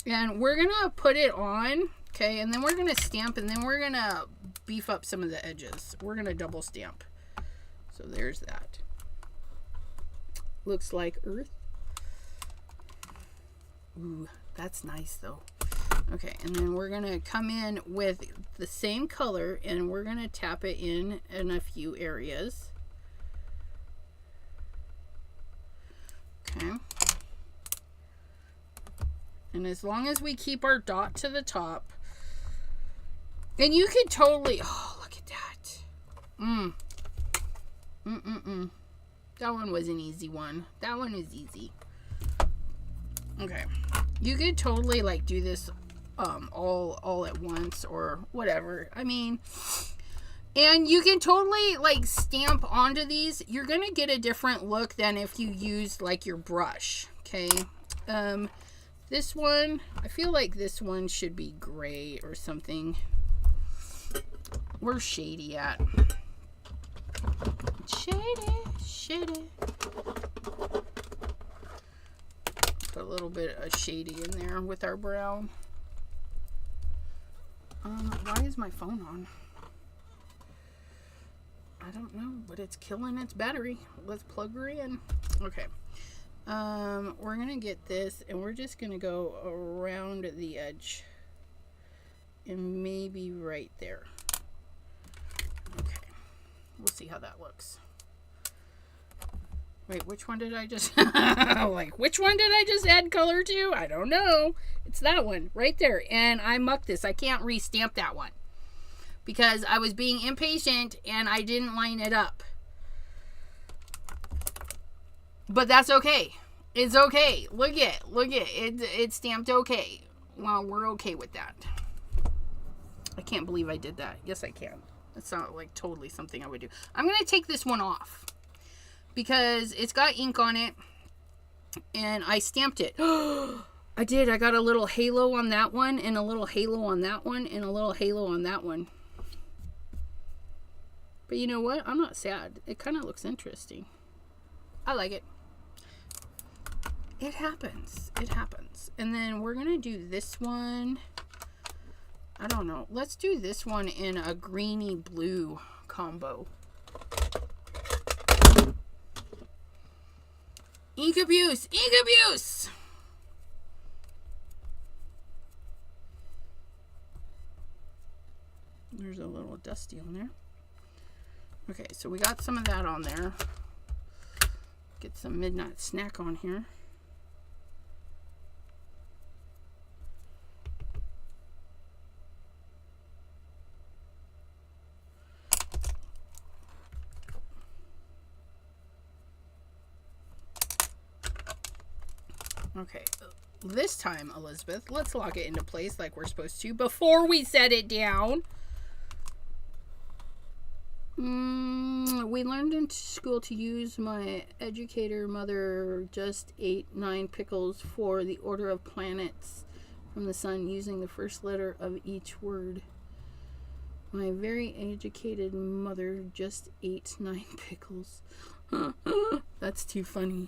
And we're going to put it on. Okay, and then we're going to stamp, and then we're going to beef up some of the edges. We're going to double stamp. So there's that. Looks like Earth. Ooh, that's nice though. Okay, and then we're going to come in with the same color, and we're going to tap it in a few areas. Okay. And as long as we keep our dot to the top, and you could totally, oh, look at that. That one was an easy one. That one is easy. Okay. You could totally like do this all at once or whatever. I mean, and you can totally like stamp onto these. You're going to get a different look than if you used like your brush. Okay. This one, I feel like this one should be gray or something. Where's Shady at? Shady. Put a little bit of Shady in there with our brown. Why is my phone on? I don't know, but it's killing its battery. Let's plug her in. Okay. We're going to get this, and we're just going to go around the edge and maybe right there. Okay, we'll see how that looks. Wait, which one did I just like which one did I just add color to? I don't know. It's that one right there. And I mucked this. I can't re-stamp that one because I was being impatient and I didn't line it up. But that's okay. It's okay. Look it. It's stamped okay. Well, we're okay with that. I can't believe I did that. Yes, I can. That's not like totally something I would do. I'm going to take this one off because it's got ink on it and I stamped it. I did. I got a little halo on that one and a little halo on that one and a little halo on that one. But you know what? I'm not sad. It kind of looks interesting. I like it. It happens. It happens. And then we're going to do this one. I don't know. Let's do this one in a greeny blue combo. Ink abuse! Ink abuse! There's a little dusty on there. Okay, so we got some of that on there. Get some midnight snack on here. Okay, this time, Elizabeth, let's lock it into place like we're supposed to before we set it down. We learned in school to use my educator mother just ate 9 pickles for the order of planets from the sun using the first letter of each word. My very educated mother just ate 9 pickles. That's too funny.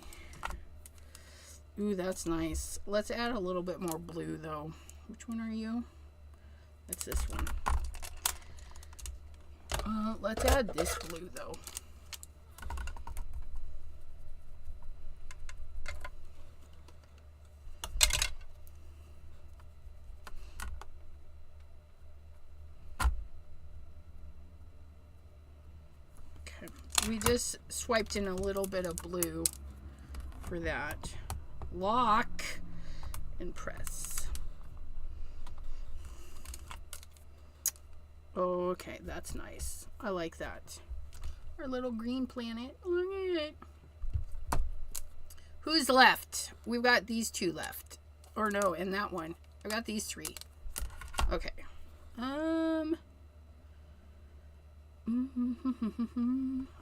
Ooh, that's nice. Let's add a little bit more blue, though. Which one are you? It's this one. Let's add this blue, though. Okay. We just swiped in a little bit of blue for that. Lock and press. Okay, that's nice. I like that. Our little green planet. Look at it. Who's left? We've got these 2 left. Or no, and that one. I got these 3. Okay.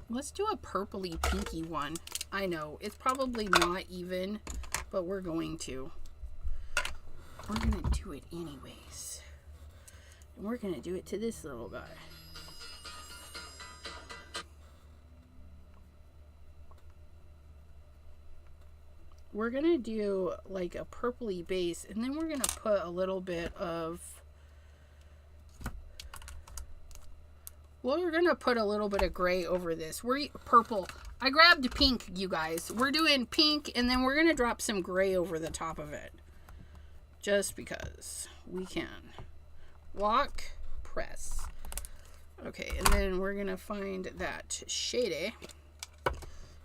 Let's do a purpley pinky one. I know, it's probably not even, but we're going to. We're going to do it anyways. And we're going to do it to this little guy. We're going to do like a purpley base, and then we're going to put a little bit of... Well, we're going to put a little bit of gray over this. We're purple. I grabbed pink, you guys. We're doing pink, and then we're going to drop some gray over the top of it. Just because we can. Lock, press. Okay, and then we're going to find that shady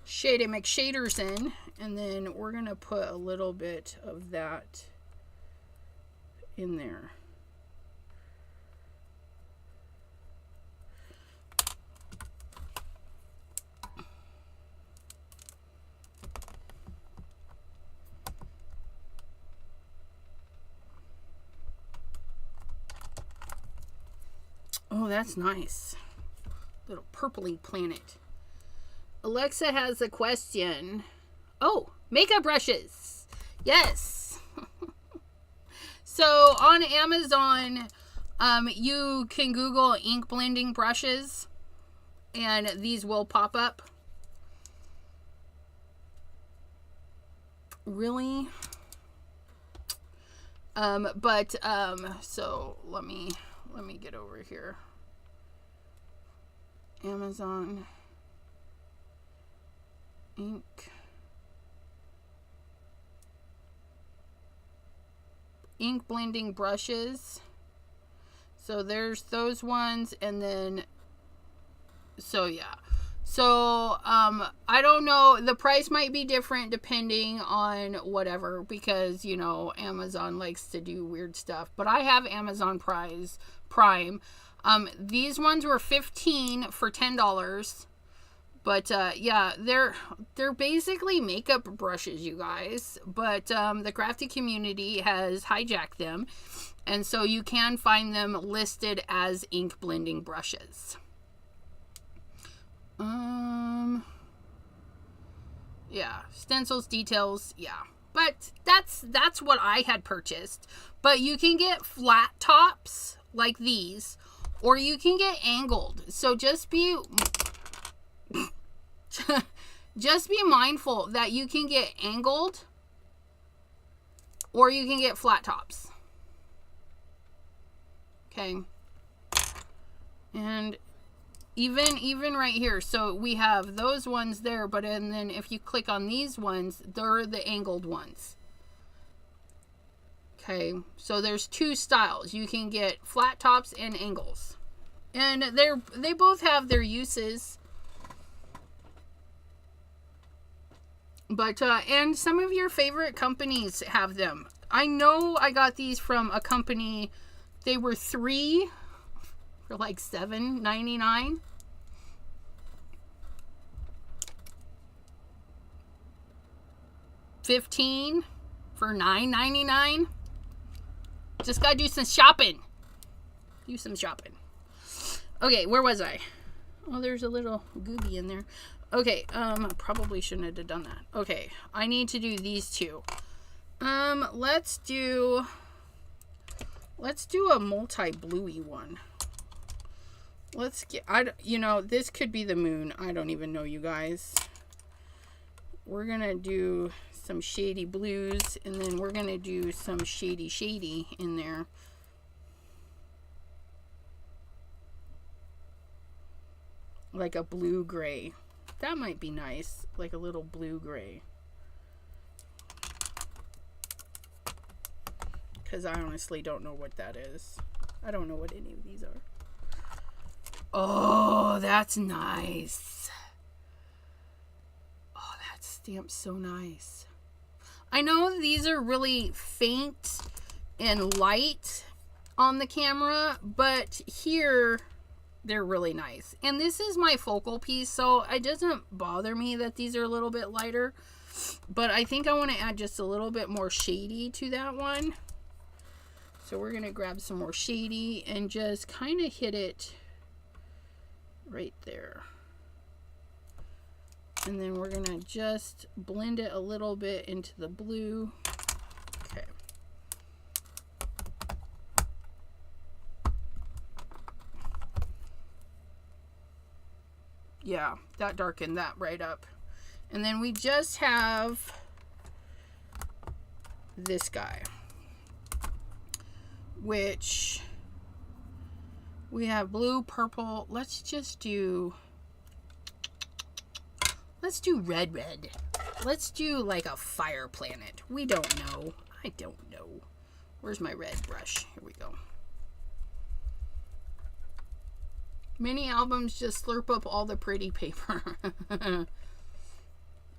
McShaders in, and then we're going to put a little bit of that in there. Oh, that's nice. Little purpley planet. Alexa has a question. Oh, makeup brushes. Yes. So on Amazon, you can Google ink blending brushes and these will pop up. Really? So let me get over here. Amazon ink blending brushes. So there's those ones, and then, so yeah. So, I don't know, the price might be different depending on whatever, because, you know, Amazon likes to do weird stuff, but I have Amazon Prime. These ones were $15 for $10, but, yeah, they're basically makeup brushes, you guys, but, the crafty community has hijacked them, and so you can find them listed as ink blending brushes. Yeah, stencils, details, yeah. But that's what I had purchased. But you can get flat tops like these, or you can get angled. So just be just be mindful that you can get angled, or you can get flat tops. Okay. And even right here, so we have those ones there, but and then if you click on these ones, they're the angled ones. Okay, so there's two styles. You can get flat tops and angles, and they both have their uses. But and some of your favorite companies have them. I know I got these from a company. They were 3 for like $7.99. $15 for $9.99. Just gotta do some shopping. Do some shopping. Okay, where was I? Oh, there's a little googie in there. Okay, probably shouldn't have done that. Okay, I need to do these two. Let's do a multi-bluey one. Let's get, you know, this could be the moon. I don't even know, you guys. We're gonna do some shady blues, and then we're gonna do some shady in there. Like a blue gray. That might be nice, like a little blue gray. Because I honestly don't know what that is. I don't know what any of these are. Oh, that's nice. Oh, that stamp's so nice. I know these are really faint and light on the camera, but here they're really nice. And this is my focal piece, so it doesn't bother me that these are a little bit lighter. But I think I want to add just a little bit more shady to that one. So we're going to grab some more shady and just kind of hit it right there. And then we're going to just blend it a little bit into the blue. Okay. Yeah, that darkened that right up. And then we just have this guy, which we have blue, purple. Let's do red. Let's do like a fire planet. We don't know. I don't know. Where's my red brush? Here we go. Mini albums just slurp up all the pretty paper.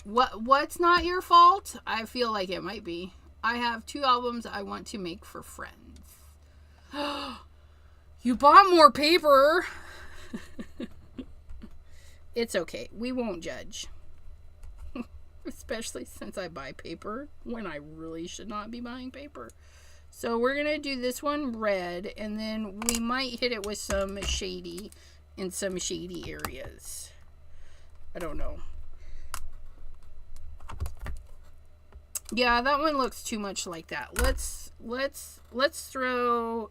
What's not your fault? I feel like it might be. I have 2 albums I want to make for friends. You bought more paper. It's okay. We won't judge. Especially since I buy paper when I really should not be buying paper. So we're going to do this one red, and then we might hit it with some shady in some shady areas. I don't know. Yeah, that one looks too much like that. Let's throw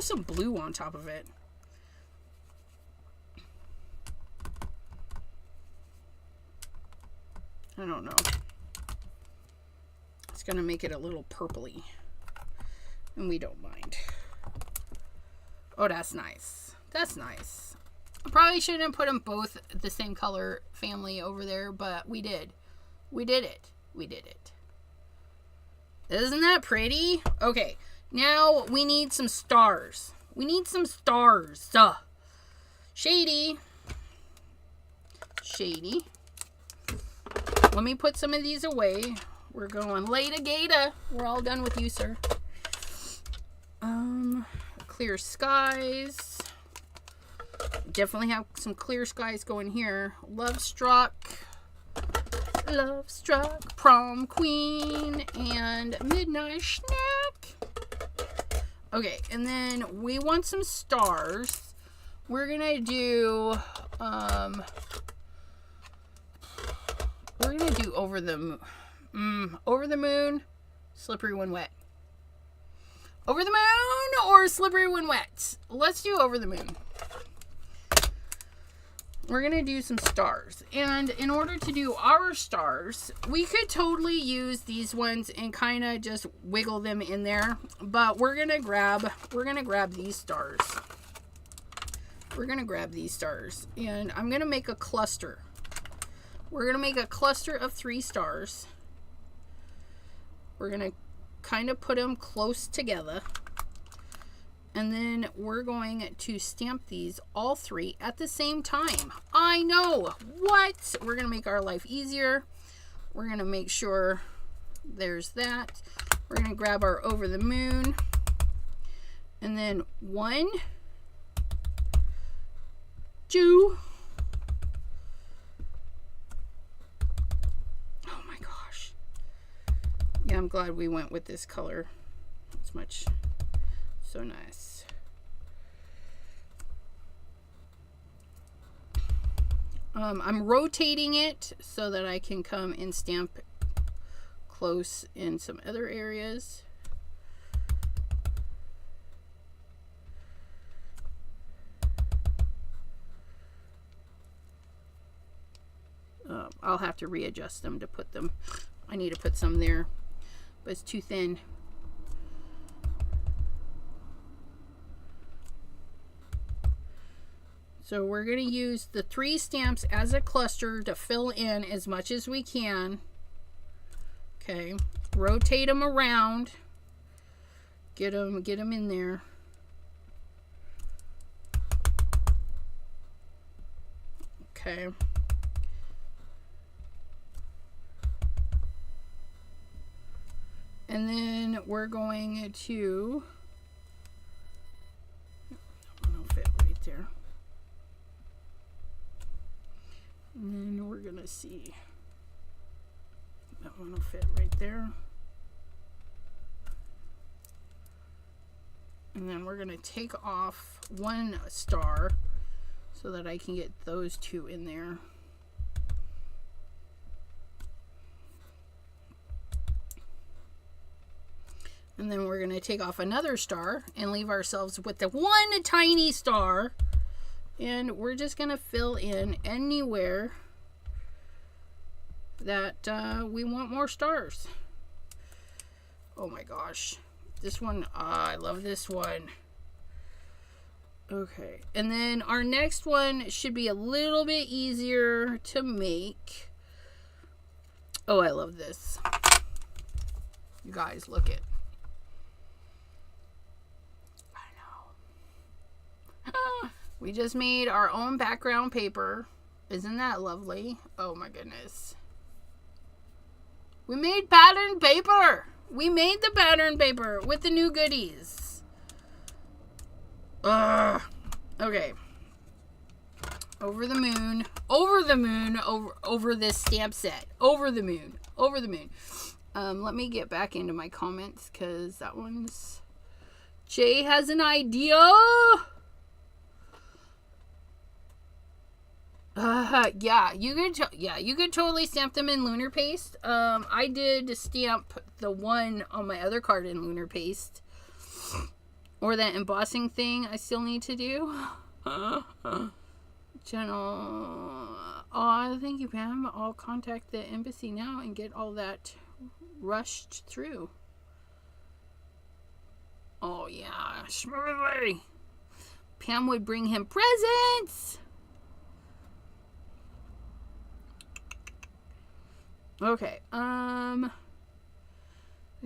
some blue on top of it. I don't know. It's gonna make it a little purpley, and we don't mind. Oh, that's nice. That's nice. I probably shouldn't put them both the same color family over there, but we did. We did it. We did it. Isn't that pretty? Okay, now we need some stars. We need some stars. Shady. Shady. Let me put some of these away. We're going later, Gator. We're all done with you, sir. Clear skies. Definitely have some clear skies going here. Love struck. Love struck. Prom queen. And midnight snack. Okay, and then we want some stars. We're gonna do over the moon, slippery when wet. Over the moon or slippery when wet? Let's do over the moon. We're going to do some stars. And in order to do our stars, we could totally use these ones and kind of just wiggle them in there. But we're going to grab these stars. We're going to grab these stars. And I'm going to make a cluster. We're going to make a cluster of 3 stars. We're going to kind of put them close together. And then we're going to stamp these all 3 at the same time. I know. What? We're going to make our life easier. We're going to make sure there's that. We're going to grab our over the moon. And then 1, 2. Oh my gosh. Yeah, I'm glad we went with this color. It's much so nice. I'm rotating it so that I can come and stamp close in some other areas. I'll have to readjust them to put them. I need to put some there, but it's too thin. So we're going to use the 3 stamps as a cluster to fill in as much as we can. Okay, rotate them around. Get them in there. Okay. And then we're going to, that one will fit right there. And then we're going to see, that one will fit right there. And then we're going to take off 1 star so that I can get those 2 in there. And then we're going to take off another star and leave ourselves with the 1 tiny star. And we're just going to fill in anywhere that we want more stars. Oh my gosh. This one, I love this one. Okay. And then our next one should be a little bit easier to make. Oh, I love this. You guys, look it. We just made our own background paper. Isn't that lovely? Oh my goodness. We made pattern paper. We made the pattern paper with the new goodies. Okay. Over the moon. Over the moon. Over this stamp set. Over the moon. Over the moon. Let me get back into my comments because that one's... Jay has an idea. Yeah, you could totally stamp them in lunar paste. I did stamp the one on my other card in lunar paste, or that embossing thing I still need to do. Channel. Oh, thank you, Pam. I'll contact the embassy now and get all that rushed through. Oh yeah, smoothly. Pam would bring him presents. Okay,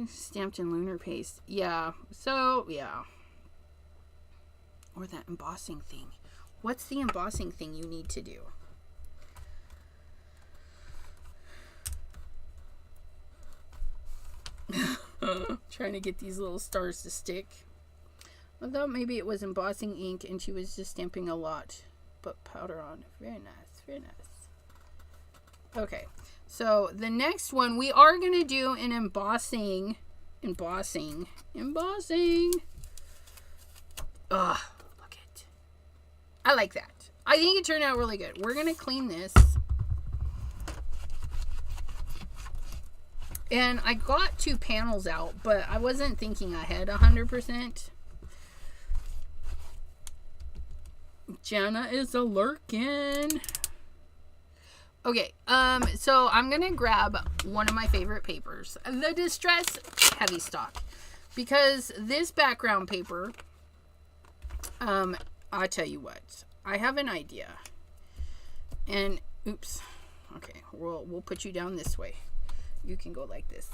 stamped in lunar paste. Yeah, so, yeah. Or that embossing thing. What's the embossing thing you need to do? Trying to get these little stars to stick. I thought maybe it was embossing ink and she was just stamping a lot. But powder on. Very nice. Very nice. Okay. So the next one, we are going to do an embossing. Embossing. Ugh. Look it. I like that. I think it turned out really good. We're going to clean this. And I got 2 panels out, but I wasn't thinking ahead 100%. Jenna is a lurkin'. Okay, so I'm gonna grab one of my favorite papers, the Distress Heavy Stock, because this background paper, I'll tell you what, I have an idea. And oops, okay, we'll put you down this way. You can go like this.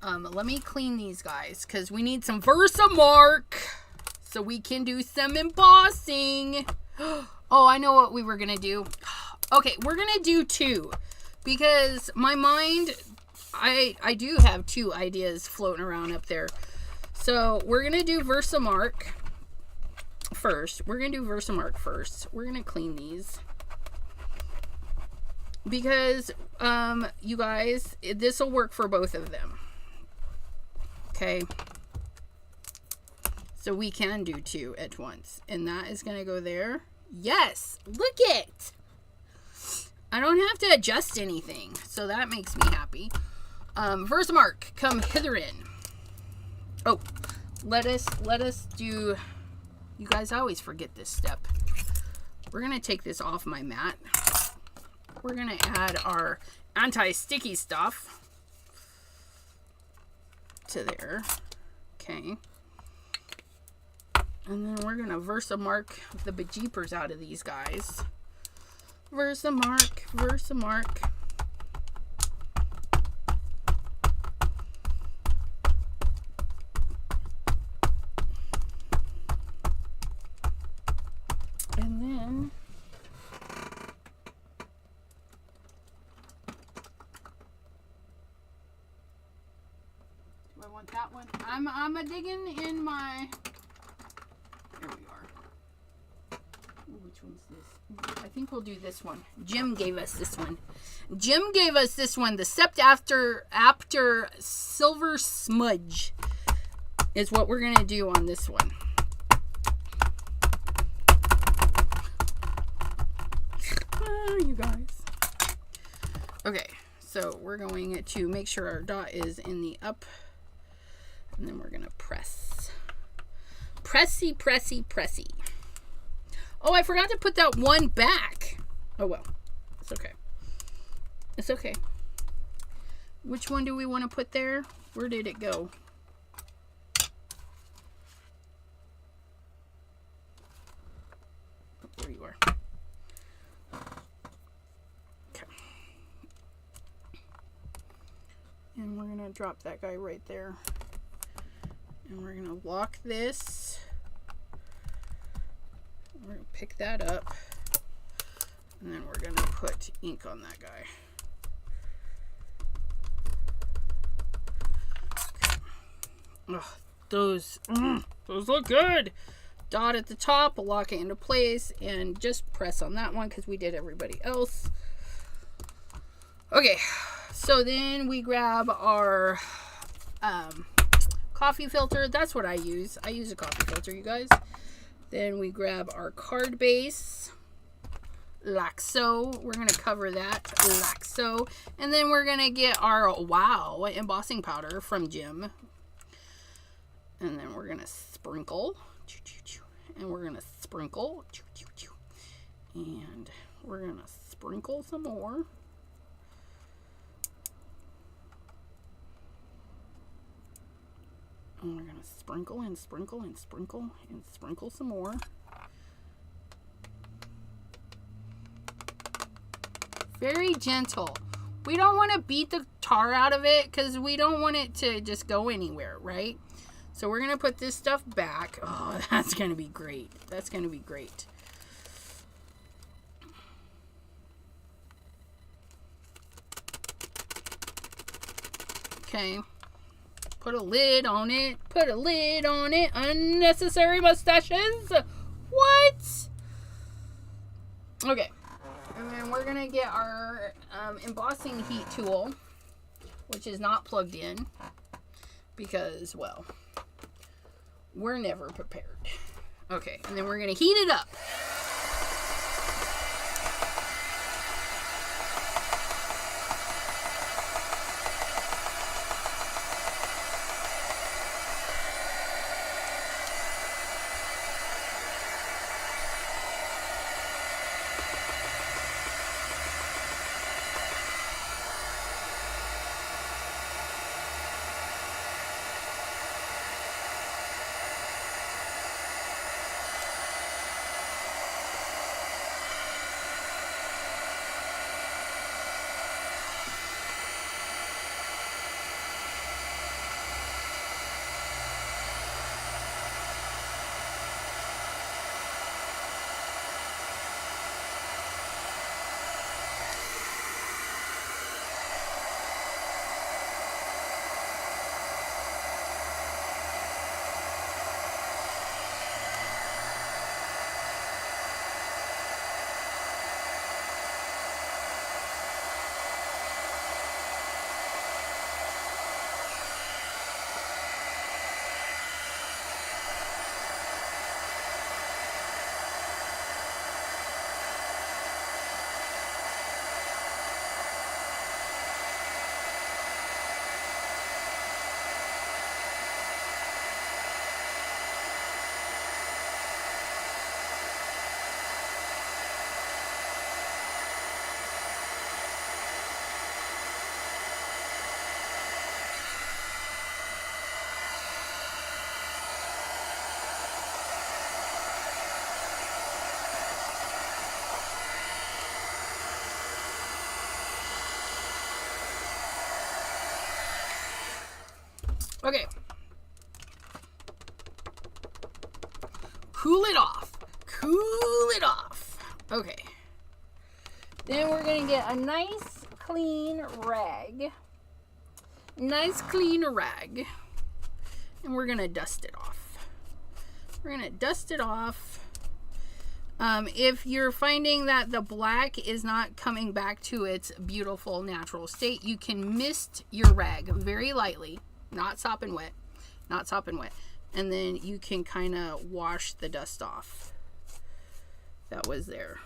Let me clean these guys because we need some Versamark so we can do some embossing. Oh, I know what we were gonna do. Okay, we're gonna do 2 because my mind, I do have 2 ideas floating around up there. So we're gonna do Versamark first. We're gonna clean these. Because, you guys, this will work for both of them. Okay. So we can do 2 at once. And that is going to go there. Yes! Look it! I don't have to adjust anything. So that makes me happy. Versamark, come hither in. Oh, let us do... You guys, I always forget this step. We're going to take this off my mat. We're going to add our anti-sticky stuff to there. Okay. And then we're going to Versamark the bejeepers out of these guys. Versamark. And then... I want that one. I'm a digging in my... There we are. Ooh, which one's this? I think we'll do this one. Jim gave us this one. The Sept After Silver Smudge is what we're going to do on this one. You guys. Okay, so we're going to make sure our dot is in the up. And then we're going to press. Pressy. Oh, I forgot to put that one back. Oh, well. It's okay. Which one do we want to put there? Where did it go? There you are. Okay. And we're going to drop that guy right there. And we're going to lock this. We're going to pick that up. And then we're going to put ink on that guy. Okay. Oh, those look good. Dot at the top, lock it into place, and just press on that one because we did everybody else. Okay, so then we grab our coffee filter. That's what I use. I use a coffee filter, you guys. Then we grab our card base, like so. We're going to cover that, like so. And then we're going to get our Wow embossing powder from Jim. And then we're going to sprinkle. And we're going to sprinkle. And we're going to sprinkle some more. And we're going to sprinkle and sprinkle and sprinkle and sprinkle some more. Very gentle. We don't want to beat the tar out of it because we don't want it to just go anywhere, right? So we're going to put this stuff back. Oh, that's going to be great. That's going to be great. Okay. Put a lid on it. Put a lid on it. Unnecessary mustaches. What? Okay. And then we're going to get our embossing heat tool, which is not plugged in because, well, we're never prepared. Okay. And then we're going to heat it up. Okay. Cool it off. Cool it off. Okay. Then we're going to get a nice clean rag. Nice clean rag. And we're going to dust it off. We're going to dust it off. If you're finding that the black is not coming back to its beautiful natural state, you can mist your rag very lightly. Not sopping wet. Not sopping wet. And then you can kind of wash the dust off that was there.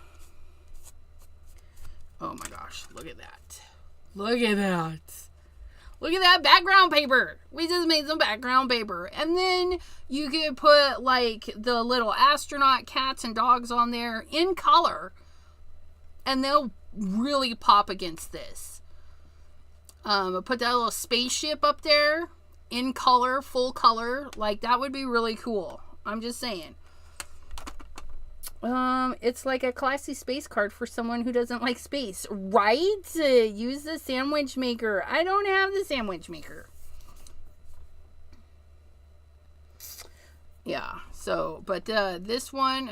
Oh my gosh. Look at that. Look at that. Look at that background paper. We just made some background paper. And then you could put like the little astronaut cats and dogs on there in color. And they'll really pop against this. Put that little spaceship up there in color, full color. Like that would be really cool. I'm just saying. It's like a classy space card for someone who doesn't like space, right? Use the sandwich maker. I don't have the sandwich maker. Yeah, so, but this one,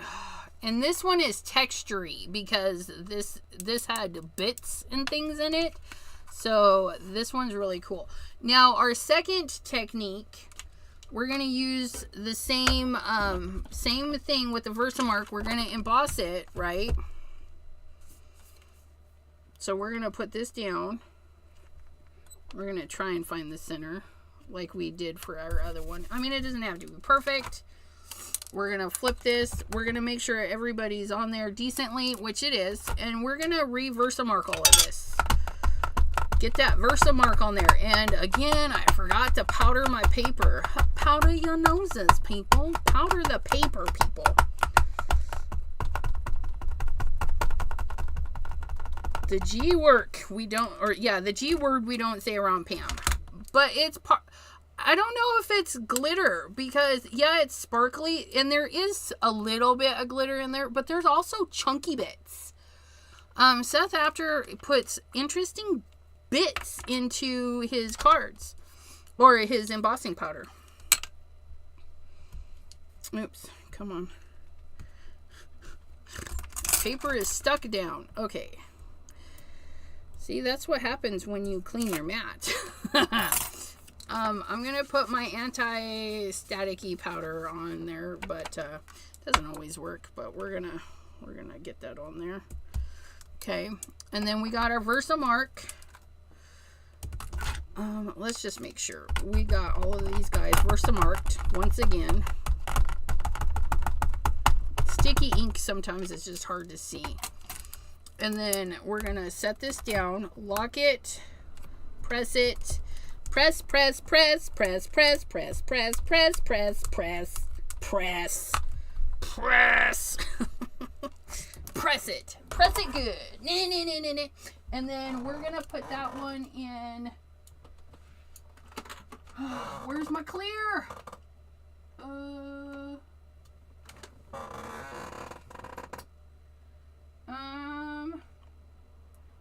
and this one is textury because this had bits and things in it. So this one's really cool. Now our second technique, we're going to use the same thing with the Versamark. We're going to emboss it, right? So we're going to put this down. We're going to try and find the center like we did for our other one. I mean, it doesn't have to be perfect. We're going to flip this. We're going to make sure everybody's on there decently, which it is. And we're going to Versamark all of this. Get that Versamark on there. And again, I forgot to powder my paper. Powder your noses, people. Powder the paper, people. The G work we don't, or yeah, the G word we don't say around Pam. But it's part, I don't know if it's glitter because yeah, it's sparkly and there is a little bit of glitter in there, but there's also chunky bits. Seth after puts interesting bits into his cards or his embossing powder. Oops, come on. Paper is stuck down. Okay. See, that's what happens when you clean your mat. I'm gonna put my anti-staticky powder on there, but it doesn't always work. But we're gonna get that on there. Okay, and then we got our Versamark. Let's just make sure we got all of these guys Versamarked once again. Sticky ink sometimes is just hard to see. And then we're gonna set this down, lock it, press it, press, press, press, press, press, press, press, press, press, press, press, press. Press it. Press it good. And then we're gonna put that one in. Where's my clear?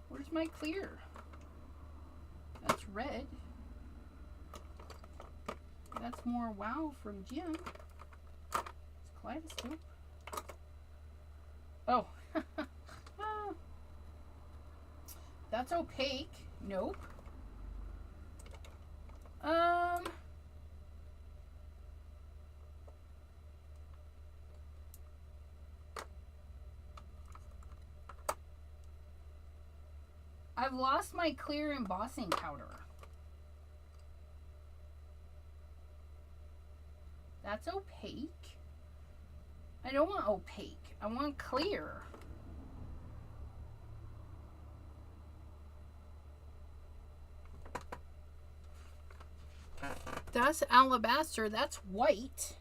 Where's my clear? That's red. That's more wow from Jim. It's kaleidoscope. Oh. That's opaque. Nope. I've lost my clear embossing powder. That's opaque. I don't want opaque. I want clear. That's alabaster. That's white.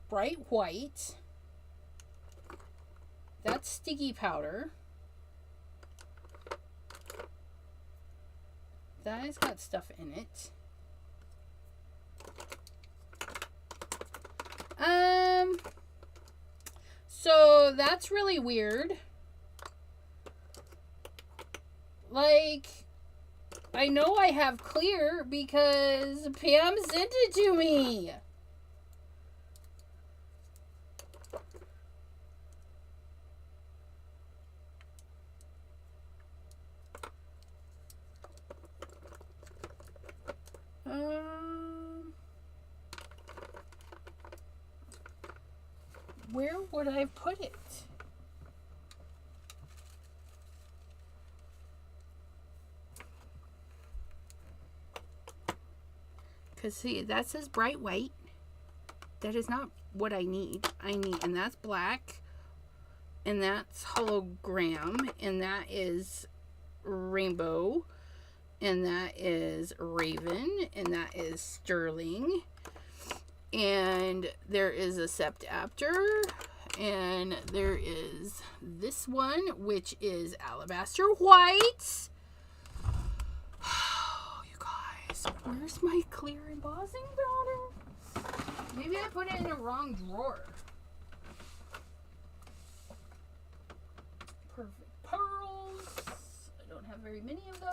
Bright white. That's sticky powder. That has got stuff in it. So that's really weird. Like, I know I have clear because Pam sent it to me. Where would I put it? Because see, that says bright white. That is not what I need. And that's black. And that's hologram. And that is rainbow. And that is raven. And that is sterling. And there is a septapter. And there is this one, which is alabaster white. You guys, where's my clear embossing powder? Maybe I put it in the wrong drawer. Perfect pearls. I don't have very many of those.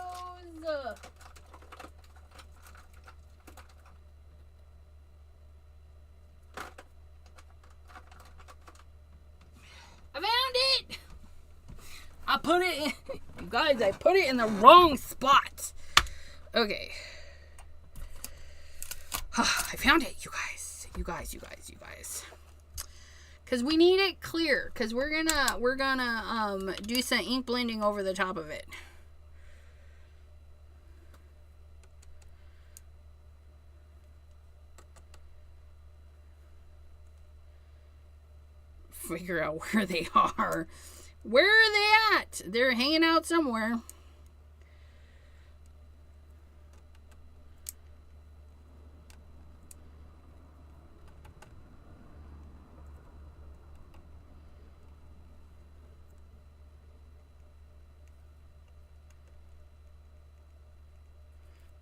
I found it! I put it in, you guys, I put it in the wrong spot. Okay. I found it, you guys. You guys. Because we need it clear. Because we're gonna do some ink blending over the top of it. Figure out where they are. Where are they at? They're hanging out somewhere.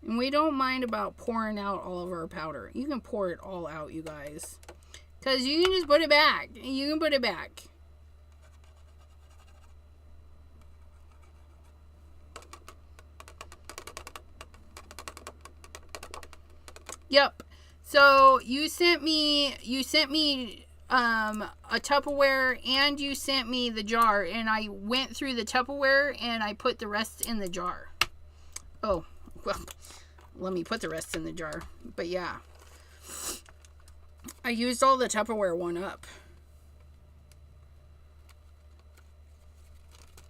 And we don't mind about pouring out all of our powder. You can pour it all out, you guys. Because you can just put it back. You can put it back. Yep. So you sent me a Tupperware, and you sent me the jar, and I went through the Tupperware and I put the rest in the jar. Oh, well, let me put the rest in the jar. But yeah, I used all the Tupperware one up.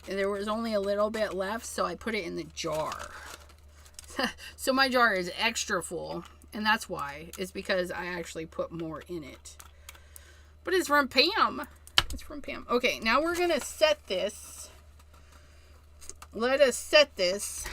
And there was only a little bit left, so I put it in the jar. So my jar is extra full, and that's why. It's because I actually put more in it. But it's from Pam. It's from Pam. Okay, now we're going to set this. Let us set this.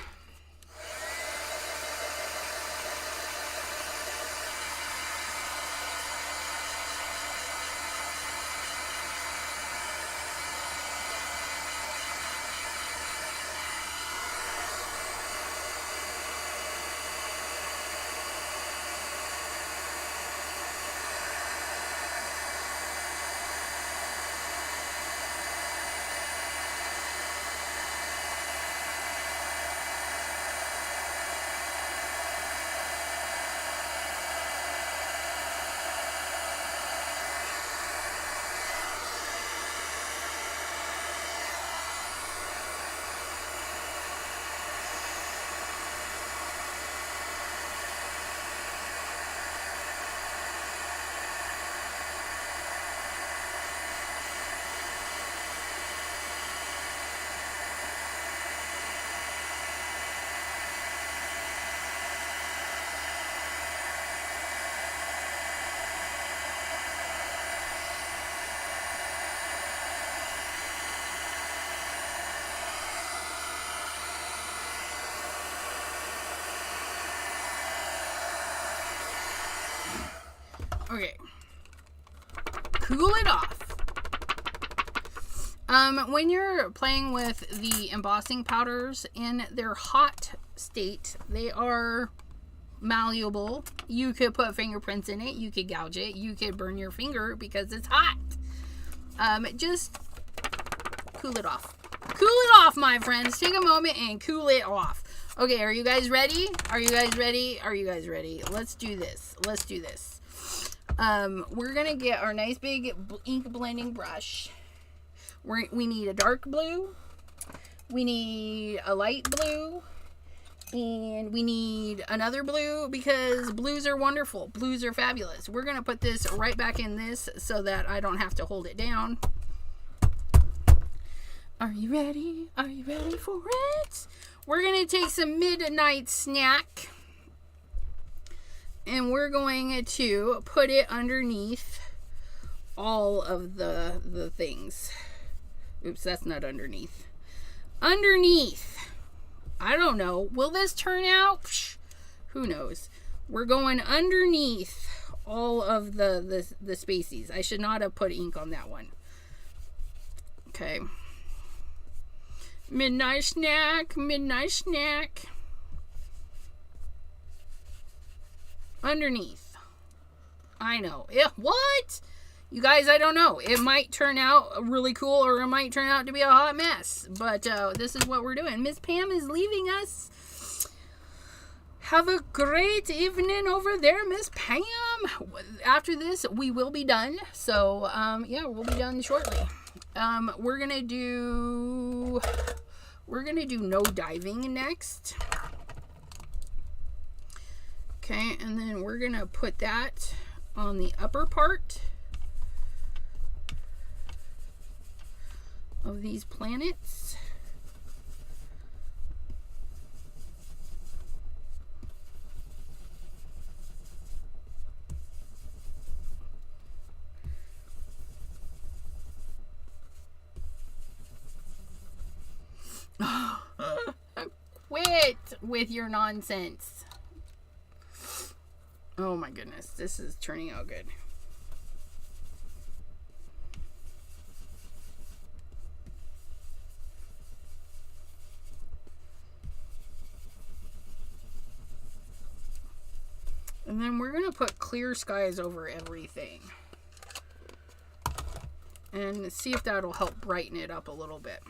Okay. Cool it off. When you're playing with the embossing powders in their hot state, they are malleable. You could put fingerprints in it. You could gouge it. You could burn your finger because it's hot. Just cool it off. Cool it off, my friends. Take a moment and cool it off. Okay, are you guys ready? Are you guys ready? Are you guys ready? Let's do this. Let's do this. We're gonna get our nice big ink blending brush. We need a dark blue, we need a light blue, and we need another blue because blues are wonderful. Blues are fabulous. We're gonna put this right back in this so that I don't have to hold it down. Are you ready? Are you ready for it? We're gonna take some midnight snack. And we're going to put it underneath all of the things. Oops, that's not underneath. Underneath. I don't know. Will this turn out? Psh, who knows? We're going underneath all of the spacies. I should not have put ink on that one. Okay. Midnight snack. Midnight snack. Underneath. I know. Yeah, what? You guys, I don't know. It might turn out really cool or it might turn out to be a hot mess. But this is what we're doing. Miss Pam is leaving us. Have a great evening over there, Miss Pam. After this, we will be done. So, yeah, we'll be done shortly. We're gonna do no diving next. Okay, and then we're going to put that on the upper part of these planets. Quit with your nonsense. Oh my goodness, this is turning out good. And then we're going to put clear skies over everything. And see if that'll help brighten it up a little bit.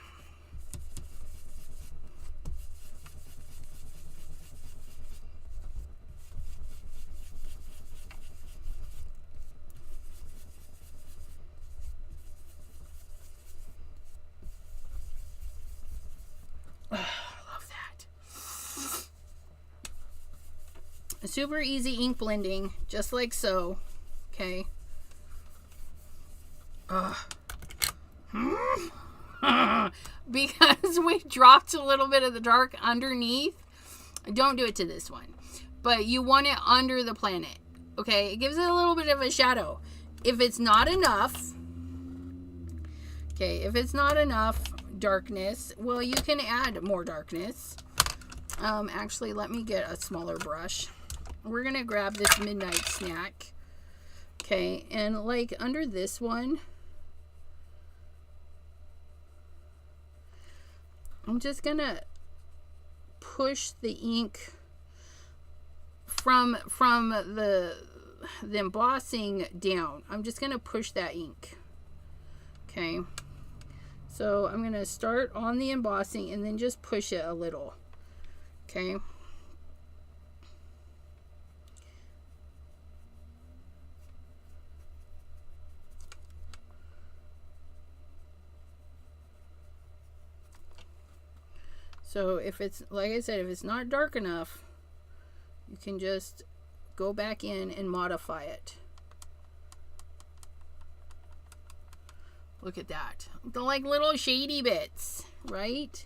super easy ink blending, just like so. Okay. Because we dropped a little bit of the dark underneath. Don't do it to this one, but you want it under the planet. Okay, it gives it a little bit of a shadow. If it's not enough, okay, if it's not enough darkness, well, you can add more darkness. Actually, let me get a smaller brush. We're gonna grab this midnight snack. Okay, and like under this one, I'm just gonna push the ink from the embossing down. I'm just gonna push that ink. Okay, so I'm gonna start on the embossing and then just push it a little. Okay. So if it's, like I said, if it's not dark enough, you can just go back in and modify it. Look at that. The like little shady bits, right?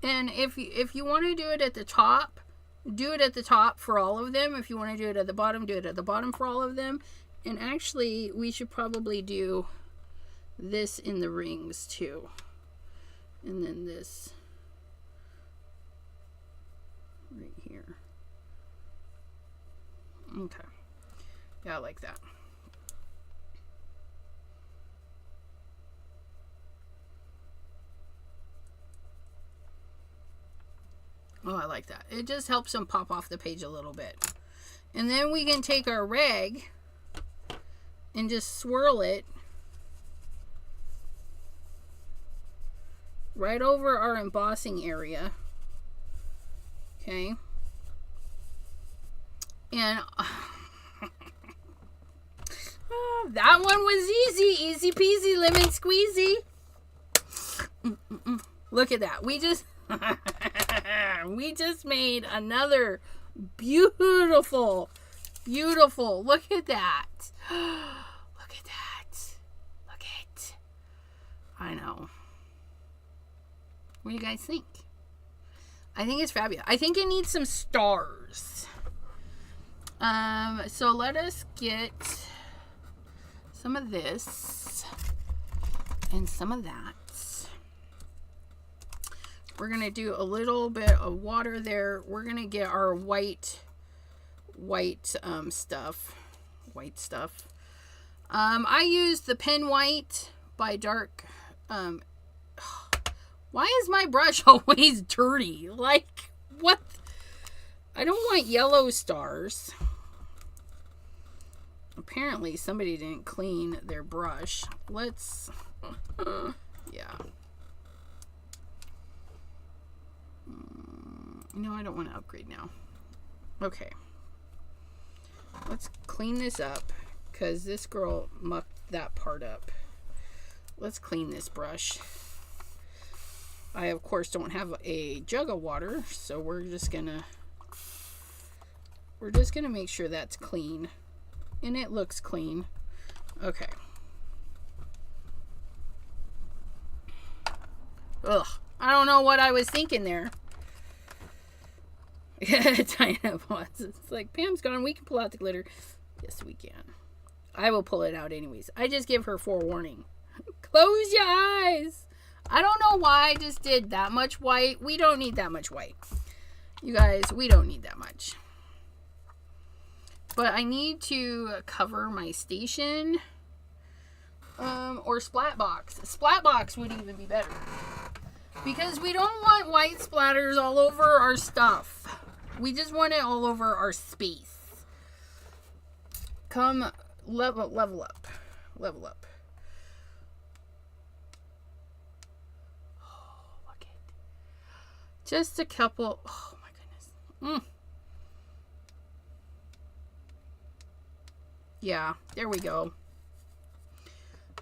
And if you want to do it at the top, do it at the top for all of them. If you want to do it at the bottom, do it at the bottom for all of them. And actually, we should probably do this in the rings too. And then this right here. Okay. Yeah, I like that. Oh, I like that. It just helps them pop off the page a little bit. And then we can take our rag and just swirl it right over our embossing area. Okay. And that one was easy. Easy peasy, lemon squeezy. Look at that. We just made another beautiful, beautiful. Look at that. Look at that. Look at. I know. What do you guys think? I think it's fabulous. I think it needs some stars. So let us get some of this and some of that. We're going to do a little bit of water there. We're going to get our white stuff. White stuff. I used the Pen White by Dark. Why is my brush always dirty? Like, what? I don't want yellow stars. Apparently, somebody didn't clean their brush. Let's... yeah. No, I don't want to upgrade now. Okay. Let's clean this up because this girl mucked that part up. Let's clean this brush. I, of course, don't have a jug of water, so we're just gonna make sure that's clean. And it looks clean. Okay. Ugh. I don't know what I was thinking there. Diana wants. It's like, Pam's gone. We can pull out the glitter. Yes, we can. I will pull it out anyways. I just give her forewarning. Close your eyes. I don't know why I just did that much white. We don't need that much white. You guys, we don't need that much. But I need to cover my station. Or splat box. Splat box would even be better. Because we don't want white splatters all over our stuff. We just want it all over our space. Come level up. Level up. Oh, look at. Just a couple. Oh my goodness. Yeah, there we go.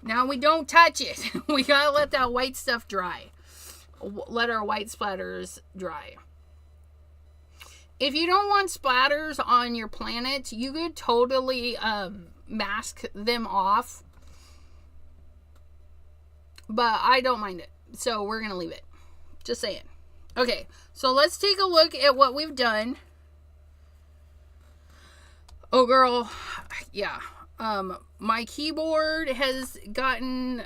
Now we don't touch it. We gotta let that white stuff dry. Let our white splatters dry. If you don't want splatters on your planet, you could totally mask them off. But I don't mind it. So we're going to leave it. Just saying. Okay, so let's take a look at what we've done. Oh, girl. Yeah. My keyboard has gotten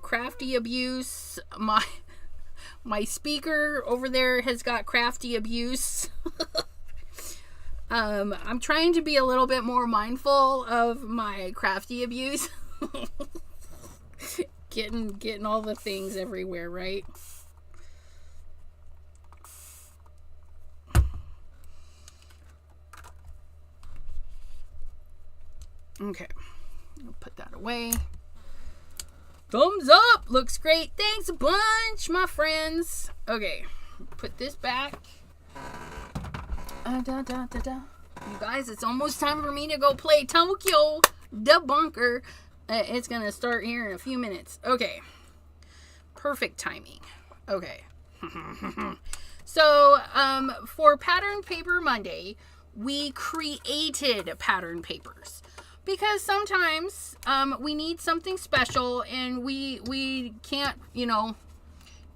crafty abuse. My speaker over there has got crafty abuse. I'm trying to be a little bit more mindful of my crafty abuse. Getting all the things everywhere, right? Okay. I'll put that away. Thumbs up! Looks great. Thanks a bunch, my friends. Okay. Put this back. You guys, it's almost time for me to go play Tokyo the Bunker. It's going to start here in a few minutes. Okay. Perfect timing. Okay. So, for Pattern Paper Monday, we created pattern papers. Because sometimes we need something special and we can't,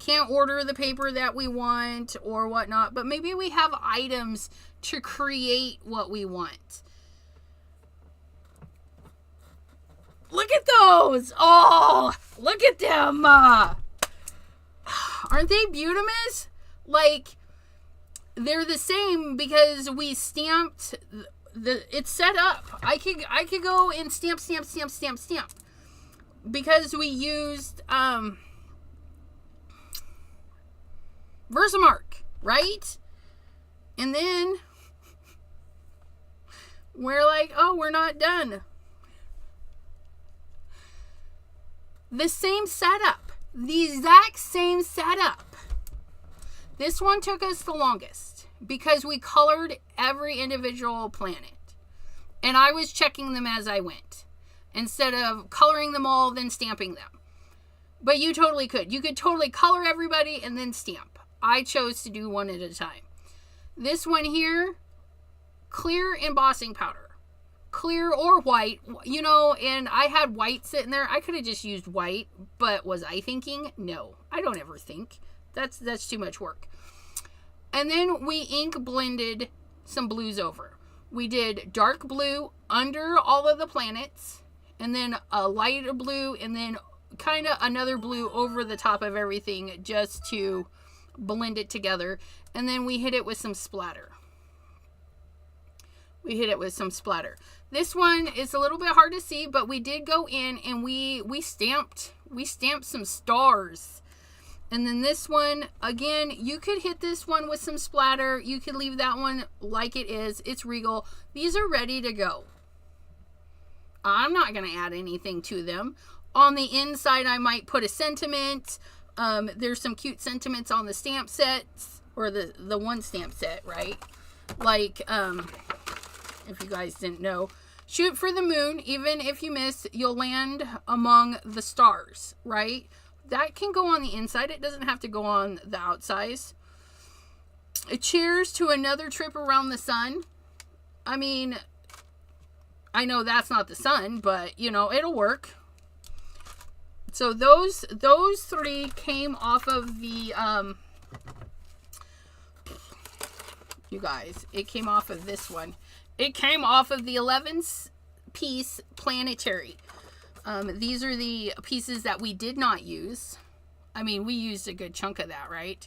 can't order the paper that we want or whatnot. But maybe we have items to create what we want. Look at those! Oh, look at them! Aren't they beautimous? Like, they're the same because we stamped it's set up. I could go and stamp. Because we used Versamark, right? And then we're like, oh, we're not done. The same setup. The exact same setup. This one took us the longest because we colored every individual planet. And I was checking them as I went. Instead of coloring them all, then stamping them. But you totally could. You could totally color everybody and then stamp. I chose to do one at a time. This one here, clear embossing powder. Clear or white, and I had white sitting there. I could have just used white, but was I thinking? No, I don't ever think. That's too much work. And then we ink blended some blues over. We did dark blue under all of the planets, and then a lighter blue, and then kind of another blue over the top of everything just to blend it together. And then we hit it with some splatter. This one is a little bit hard to see, but we did go in and we stamped some stars. And then this one, again, you could hit this one with some splatter. You could leave that one like it is. It's regal. These are ready to go. I'm not going to add anything to them. On the inside, I might put a sentiment. There's some cute sentiments on the stamp sets, or the one stamp set, right? Like, if you guys didn't know, shoot for the moon. Even if you miss, you'll land among the stars, right? That can go on the inside. It doesn't have to go on the outside. Cheers to another trip around the sun. I mean, I know that's not the sun, but, it'll work. So those three came off of the, you guys, it came off of this one. It came off of the 11-piece planetary. These are the pieces that we did not use. I mean, we used a good chunk of that, right?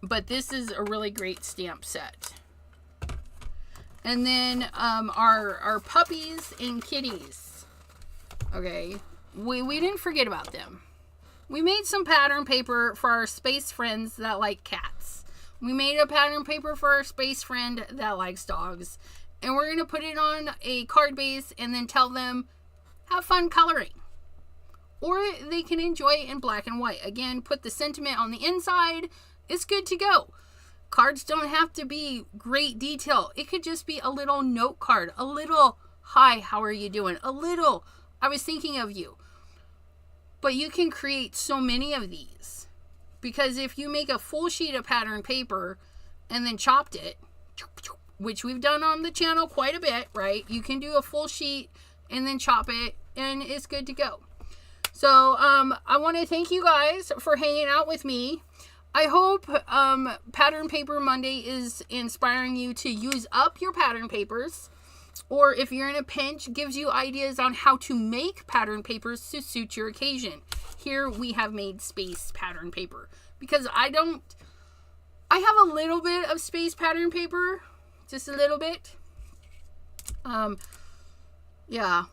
But this is a really great stamp set. And then our puppies and kitties. Okay, we didn't forget about them. We made some pattern paper for our space friends that like cats. We made a pattern paper for our space friend that likes dogs. And we're going to put it on a card base and then tell them, have fun coloring. Or they can enjoy it in black and white. Again, put the sentiment on the inside. It's good to go. Cards don't have to be great detail. It could just be a little note card. A little hi, how are you doing? A little, I was thinking of you. But you can create so many of these. Because if you make a full sheet of pattern paper and then chopped it, which we've done on the channel quite a bit, right? You can do a full sheet and then chop it and it's good to go. So I want to thank you guys for hanging out with me. I hope Pattern Paper Monday is inspiring you to use up your pattern papers. Or if you're in a pinch, gives you ideas on how to make pattern papers to suit your occasion. Here we have made space pattern paper. Because I have a little bit of space pattern paper. Just a little bit. Yeah.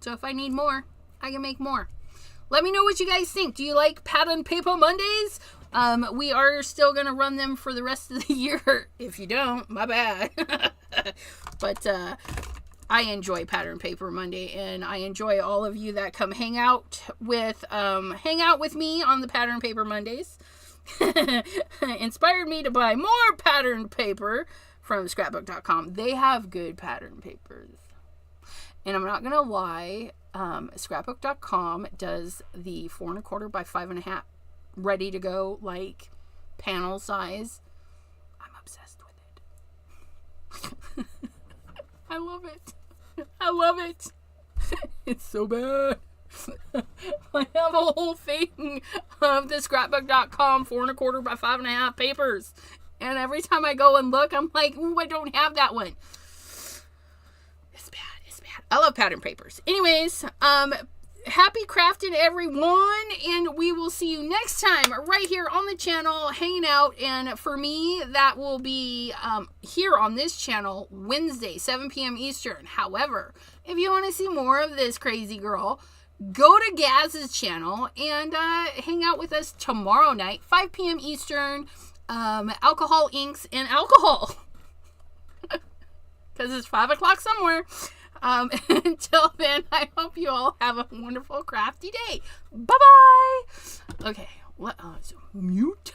So if I need more, I can make more. Let me know what you guys think. Do you like Pattern Paper Mondays? We are still going to run them for the rest of the year. If you don't, my bad. But I enjoy Pattern Paper Monday, and I enjoy all of you that come hang out with me on the Pattern Paper Mondays. Inspired me to buy more pattern paper from scrapbook.com. They have good pattern papers. And I'm not going to lie, scrapbook.com does the 4 1/4 by 5 1/2 ready to go, like panel size. I'm obsessed with it. I love it. I love it. It's so bad. I have a whole thing of the scrapbook.com 4 1/4 by 5 1/2 papers. And every time I go and look, I'm like, ooh, I don't have that one. It's bad. I love pattern papers. Anyways, happy crafting, everyone, and we will see you next time right here on the channel, hanging out. And for me, that will be here on this channel Wednesday, 7 p.m. Eastern. However, if you want to see more of this crazy girl, go to Gaz's channel and hang out with us tomorrow night, 5 p.m. Eastern. Alcohol, inks, and alcohol. Because it's 5 o'clock somewhere. Until then, I hope you all have a wonderful crafty day. Bye-bye. Okay, so mute.